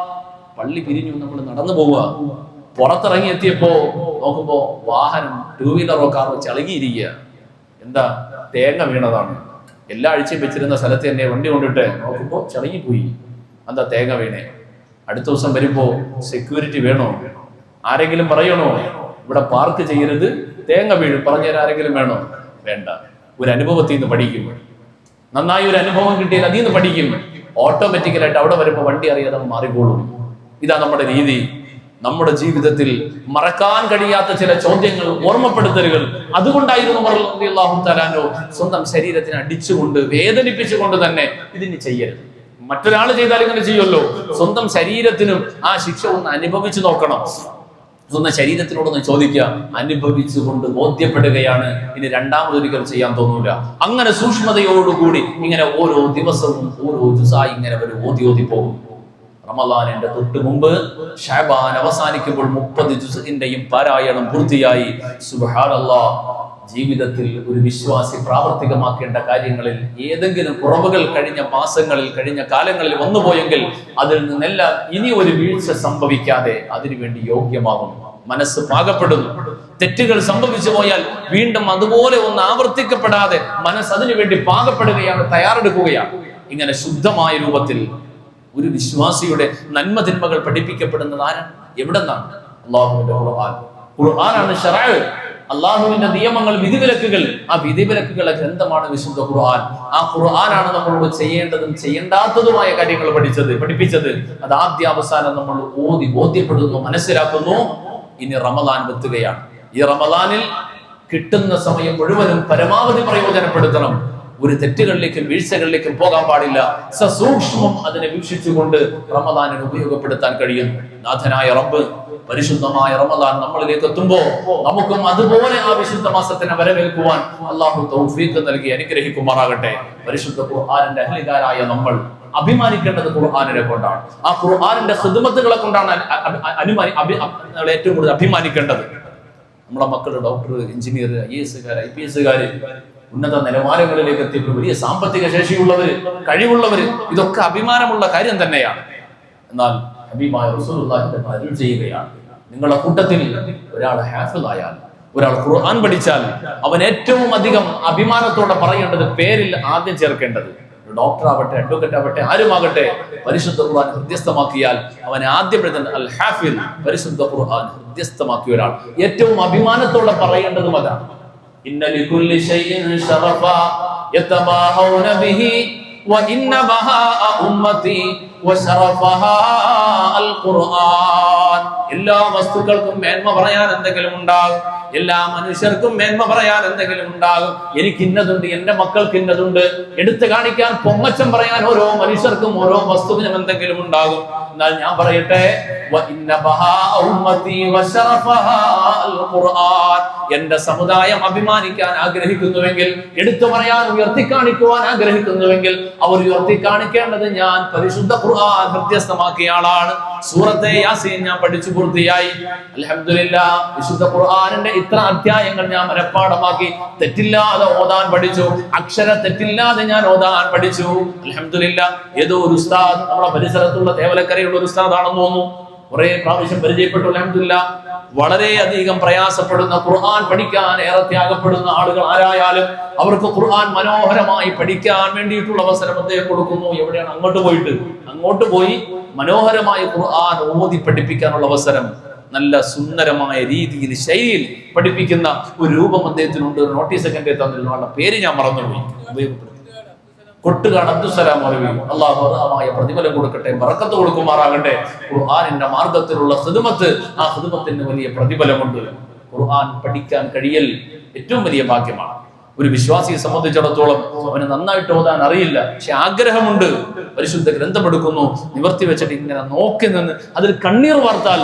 പള്ളി പിരിഞ്ഞു നമ്മൾ നടന്നു പോവുക. പുറത്തിറങ്ങി എത്തിയപ്പോ നോക്കുമ്പോ വാഹനം, 2 വീലറോ കാറോ ചളുകിയിരിക്കുക. എന്താ? തേങ്ങ വീണതാണ്. എല്ലാ ആഴ്ചയും വെച്ചിരുന്ന സ്ഥലത്ത് തന്നെ വണ്ടി കൊണ്ടിട്ട് നോക്കുമ്പോ ചളുങ്ങിപ്പോയി. എന്താ തേങ്ങ വീണേ? അടുത്ത ദിവസം വരുമ്പോ സെക്യൂരിറ്റി വേണോ? ആരെങ്കിലും പറയണോ ഇവിടെ പാർക്ക് ചെയ്യരുത്, തേങ്ങ വീഴും, പറഞ്ഞുതരാൻ ആരെങ്കിലും വേണോ? വേണ്ട. ഒരു അനുഭവത്തിൽ നിന്ന് പഠിക്കും. നന്നായി ഒരു അനുഭവം കിട്ടിയാൽ അതിൽ നിന്ന് പഠിക്കും. ഓട്ടോമാറ്റിക്കലായിട്ട് അവിടെ വരുമ്പോ വണ്ടി അറിയാതെ മാറിക്കോളും. ഇതാ നമ്മുടെ രീതി. നമ്മുടെ ജീവിതത്തിൽ മറക്കാൻ കഴിയാത്ത ചില ചോദ്യങ്ങൾ, ഓർമ്മപ്പെടുത്തലുകൾ. അതുകൊണ്ടായിരുന്നു റളിയല്ലാഹു തആല സ്വന്തം ശരീരത്തിനെ അടിച്ചുകൊണ്ട്, വേദനിപ്പിച്ചുകൊണ്ട് തന്നെ ഇതിന് ചെയ്യരുത്. മറ്റൊരാൾ ചെയ്താൽ ഇങ്ങനെ ചെയ്യുമല്ലോ. സ്വന്തം ശരീരത്തിനും ആ ശിക്ഷ ഒന്ന് അനുഭവിച്ചു നോക്കണം. സ്വന്തം ശരീരത്തിനോടൊന്ന് ചോദിക്കുക. അനുഭവിച്ചുകൊണ്ട് ബോധ്യപ്പെടുകയാണ്. ഇനി രണ്ടാമതൊരിക്കൽ ചെയ്യാൻ തോന്നൂല. അങ്ങനെ സൂക്ഷ്മതയോടുകൂടി ഇങ്ങനെ ഓരോ ദിവസവും ഓരോ ജുസായി ഇങ്ങനെ ഒരു ഓതി പോകും. റമദാനിന്റെ തൊട്ട് മുമ്പ് ശഅബാൻ അവസാനിക്കുമ്പോൾ 30 ജുസ്ഇന്റെയും പാരായണം പൂർത്തിയായി. സുബ്ഹാനല്ലാഹ്. ജീവിതത്തിൽ ഒരു വിശ്വാസി പ്രാവർത്തികമാക്കേണ്ട കാര്യങ്ങളിൽ ഏതെങ്കിലും കുറവുകൾ കഴിഞ്ഞ മാസങ്ങളിൽ, കഴിഞ്ഞ കാലങ്ങളിൽ വന്നുപോയെങ്കിൽ അതിൽ നിന്നെല്ലാം ഇനി ഒരു വീഴ്ച സംഭവിക്കാതെ അതിനുവേണ്ടി യോഗ്യമാകും. മനസ്സ് പാകപ്പെടുന്നു. തെറ്റുകൾ സംഭവിച്ചു പോയാൽ വീണ്ടും അതുപോലെ ഒന്ന് ആവർത്തിക്കപ്പെടാതെ മനസ്സ് അതിനു വേണ്ടി പാകപ്പെടുകയാണ്, തയ്യാറെടുക്കുകയാണ്. ഇങ്ങനെ ശുദ്ധമായ രൂപത്തിൽ ഒരു വിശ്വാസിയുടെ നന്മ തിന്മകൾ പഠിപ്പിക്കപ്പെടുന്നത് ആരാണ്? എവിടെന്നാണ്? അല്ലാഹുവിന്റെ ഖുർആൻ. ഖുർആനാണ് ശറഅ്, അള്ളാഹുവിന്റെ നിയമങ്ങൾ, വിധിവിലക്കുകൾ. ആ വിധിവിലക്കുകളുടെ ഗ്രന്ഥമാണ് വിശുദ്ധ ഖുർആൻ. ആ ഖുർആനാണ് നമ്മളോട് ചെയ്യേണ്ടതും ചെയ്യേണ്ടാത്തതുമായ കാര്യങ്ങൾ പഠിപ്പിച്ചത്. അത് ആദ്യ അവസാനം നമ്മൾ ഓതി ബോധ്യപ്പെടുന്നു, മനസ്സിലാക്കുന്നു. ഇനി റമദാൻ എത്തുകയാണ്. ഈ റമദാനിൽ കിട്ടുന്ന സമയം മുഴുവനും പരമാവധി പ്രയോജനപ്പെടുത്തണം. ഒരു തെറ്റുകളിലേക്കും വീഴ്ചകളിലേക്കും പോകാൻ പാടില്ല. സസൂക്ഷ്മം അതിനെ വീക്ഷിച്ചുകൊണ്ട് റമദാനിനെ ഉപയോഗപ്പെടുത്താൻ കഴിയുന്നു. നാഥനായ റബ്ബ് പരിശുദ്ധമായ റമദാൻ നമ്മളിലേക്ക് എത്തുമ്പോ നമുക്കും അതുപോലെ ആ വിശുദ്ധ മാസത്തിനെ വരവേൽക്കുവാൻ അള്ളാഹു തൗഫീഖ് നൽകി അനുഗ്രഹിക്കുമാറാകട്ടെ. പരിശുദ്ധ ഖുർആനിന്റെ അഹ്ലികാരായ നമ്മൾ അഭിമാനിക്കേണ്ടത് ഖുർആനിനെ കൊണ്ടാണ്. ആ ഖുർആനിന്റെ ഖിദ്മത്തുകളെ കൊണ്ടാണ് ഏറ്റവും കൂടുതൽ അഭിമാനിക്കേണ്ടത്. നമ്മളെ മക്കൾ ഡോക്ടർ, എഞ്ചിനീയർ, IAS, IPS, ഉന്നത നിലവാരങ്ങളിലേക്ക് എത്തിയവർ, വലിയ സാമ്പത്തിക ശേഷിയുള്ളവർ, കഴിവുള്ളവർ, ഇതൊക്കെ അഭിമാനമുള്ള കാര്യം തന്നെയാണ്. എന്നാൽ ഹബീബായ റസൂലുള്ളാഹി അരുൾ ചെയ്യുകയാണ്, നിങ്ങളുടെ കൂട്ടത്തിൽ ഒരാൾ ഹാഫിളായാൽ, ഒരാൾ ഖുർആൻ പഠിച്ചാൽ അവൻ ഏറ്റവും അധികം അഭിമാനത്തോടെ പറയേണ്ടത്, പേരിൽ ആദ്യം ചേർക്കേണ്ടത്, ഡോക്ടർ ആവട്ടെ, അഡ്വക്കേറ്റ് ആവട്ടെ, ആരുമാകട്ടെ, പരിശുദ്ധ ഖുർആൻ ഹൃദ്യസ്ഥമാക്കിയാൽ അവൻ ആദ്യം എഴുതുന്നത് അൽ ഹാഫിൽ, പരിശുദ്ധ ഖുർആൻ ഹൃദ്യസ്ഥമാക്കിയ ഒരാൾ. ഏറ്റവും അഭിമാനത്തോടെ പറയേണ്ടതും അതാണ്. ഇന്ന ലികുല്ലി ശൈഇൻ ശറഫ യതബാഹൗന ബിഹി വഇന്ന ബഹാഅ ഉമ്മതി വശറഫഹാ അൽ ഖുർആൻ. എല്ലാ വസ്തുക്കൾക്കും മേന്മ പറയാൻ എന്തെങ്കിലും ഉണ്ടാകും, എല്ലാ മനുഷ്യർക്കും മേന്മ പറയാൻ എന്തെങ്കിലും ഉണ്ടാകും. എനിക്ക് ഇന്നതുണ്ട്, എന്റെ മക്കൾക്ക് ഇന്നതുണ്ട്, എടുത്തു കാണിക്കാൻ പൊങ്ങച്ചം പറയാൻ ഓരോ മനുഷ്യർക്കും ഓരോ വസ്തുവിനും എന്തെങ്കിലും ഉണ്ടാകും. എന്നാൽ ഞാൻ പറയട്ടെ, എന്റെ സമുദായം അഭിമാനിക്കാൻ ആഗ്രഹിക്കുന്നുവെങ്കിൽ, എടുത്തു പറയാൻ, ഉയർത്തിക്കാണിക്കുവാൻ ആഗ്രഹിക്കുന്നുവെങ്കിൽ, അവർ ഉയർത്തിക്കാണിക്കേണ്ടത് ഞാൻ പരിശുദ്ധ ഖുർആൻ ഹൃദ്യസ്ഥമാക്കിയ ആളാണ്. സൂറത്തെ യാസീൻ ഞാൻ പഠിച്ചു പൂർത്തിയായി. അൽഹംദുലില്ലാഹ്, വിശുദ്ധ ഖുർആനിന്റെ ഇത്ര അധ്യായങ്ങൾ ഞാൻ മനഃപ്പാഠമാക്കി, തെറ്റില്ലാതെ ഓതാൻ പഠിച്ചു, അക്ഷര തെറ്റില്ലാതെ ഞാൻ ഓതാൻ പഠിച്ചു. അൽഹംദുലില്ലാഹ്, ഏതോ ഒരു ഉസ്താദ്, നമ്മുടെ പരിസരത്തുള്ള തേവലക്കരയുള്ള ഒരു ഉസ്താദാണെന്ന് തോന്നുന്നു, കുറെ പ്രാവശ്യം പരിചയപ്പെട്ടു. അൽഹംദുലില്ലാഹ്, വളരെയധികം പ്രയാസപ്പെടുന്ന, ഖുർആൻ പഠിക്കാൻ ഏറെ ത്യാഗപ്പെടുന്ന ആളുകൾ ആരായാലും അവർക്ക് ഖുർആൻ മനോഹരമായി പഠിക്കാൻ വേണ്ടിയിട്ടുള്ള അവസരം അദ്ദേഹം കൊടുക്കുന്നു. എവിടെയാണ്? അങ്ങോട്ട് പോയി മനോഹരമായി ഖുർആൻ ഓതി പഠിപ്പിക്കാനുള്ള അവസരം, നല്ല സുന്ദരമായ രീതിയിൽ, ശൈലിയിൽ പഠിപ്പിക്കുന്ന ഒരു രൂപം അദ്ദേഹത്തിനുണ്ട്. നോട്ടീസൊക്കെ എന്റെ തന്നിരുന്നു, ആളുടെ പേര് ഞാൻ മറന്നുപോയി. കൊട്ടുകാട് അബ്ദുസ്സലാം മൗലവി, അല്ലാഹു അർഹമായ പ്രതിഫലം കൊടുക്കട്ടെ, ബറക്കത്ത് കൊടുക്കുമാറാകട്ടെ. ഖുർആനിന്റെ മാർഗത്തിലുള്ള ഖിദ്മത്ത്, ആ ഖിദ്മത്തിന് വലിയ പ്രതിഫലമുണ്ട്. ഖുർആൻ പഠിക്കാൻ കഴിയൽ ഏറ്റവും വലിയ ഭാഗ്യമാണ്. ഒരു വിശ്വാസിയെ സംബന്ധിച്ചിടത്തോളം അവന് നന്നായിട്ട് ഓതാൻ അറിയില്ല, പക്ഷെ ആഗ്രഹമുണ്ട്. പരിശുദ്ധ ഗ്രന്ഥം എടുക്കുന്നു, നിവർത്തി വെച്ചിട്ട് ഇങ്ങനെ നോക്കി നിന്ന് അതിൽ കണ്ണീർ വാർത്താൽ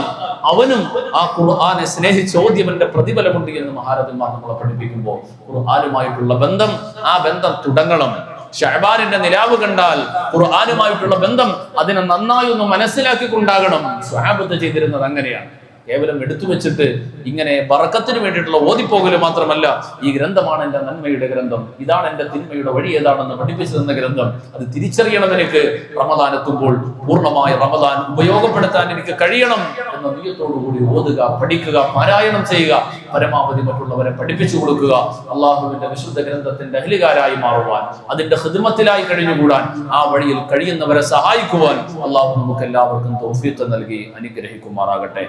അവനും ആ ഖുർആനെ സ്നേഹിച്ച് ഓതിയവന്റെ പ്രതിഫലമുണ്ട് എന്ന് മഹാരഥന്മാർ നമ്മളെ പഠിപ്പിക്കുമ്പോൾ, ഖുർആനുമായിട്ടുള്ള ബന്ധം, ആ ബന്ധം തുടങ്ങണം. ശഅബാനിന്റെ നിലാവ് കണ്ടാൽ ഖുർആനുമായിട്ടുള്ള ബന്ധം അതിനെ നന്നായി ഒന്ന് മനസ്സിലാക്കിക്കൊണ്ടാകണം. സ്വഹാബത്ത് ചെയ്തിരുന്നത് അങ്ങനെയാണ്. കേവലം എടുത്തു വെച്ചിട്ട് ഇങ്ങനെ ബറക്കത്തിന് വേണ്ടിയിട്ടുള്ള ഓതിപ്പോകല് മാത്രമല്ല, ഈ ഗ്രന്ഥമാണ് എന്റെ നന്മയുടെ ഗ്രന്ഥം, ഇതാണ് എന്റെ തിന്മയുടെ വഴി ഏതാണെന്ന് പഠിപ്പിച്ചു തന്ന ഗ്രന്ഥം, അത് തിരിച്ചറിയണം എനിക്ക്. റമദാൻ എത്തുമ്പോൾ പൂർണ്ണമായ റമദാൻ ഉപയോഗപ്പെടുത്താൻ എനിക്ക് കഴിയണം എന്ന നിയ്യത്തോടുകൂടി ഓതുക, പഠിക്കുക, പാരായണം ചെയ്യുക, പരമാവധി മറ്റുള്ളവരെ പഠിപ്പിച്ചു കൊടുക്കുക. അള്ളാഹുവിന്റെ വിശുദ്ധ ഗ്രന്ഥത്തിന്റെ അഹ്ലുകാരായി മാറുവാൻ, അതിന്റെ ഖിദ്മത്തിലായി കഴിഞ്ഞുകൂടാൻ, ആ വഴിയിൽ കഴിയുന്നവരെ സഹായിക്കുവാൻ അള്ളാഹു നമുക്ക് എല്ലാവർക്കും തൗഫീഖ് നൽകി അനുഗ്രഹിക്കുമാറാകട്ടെ.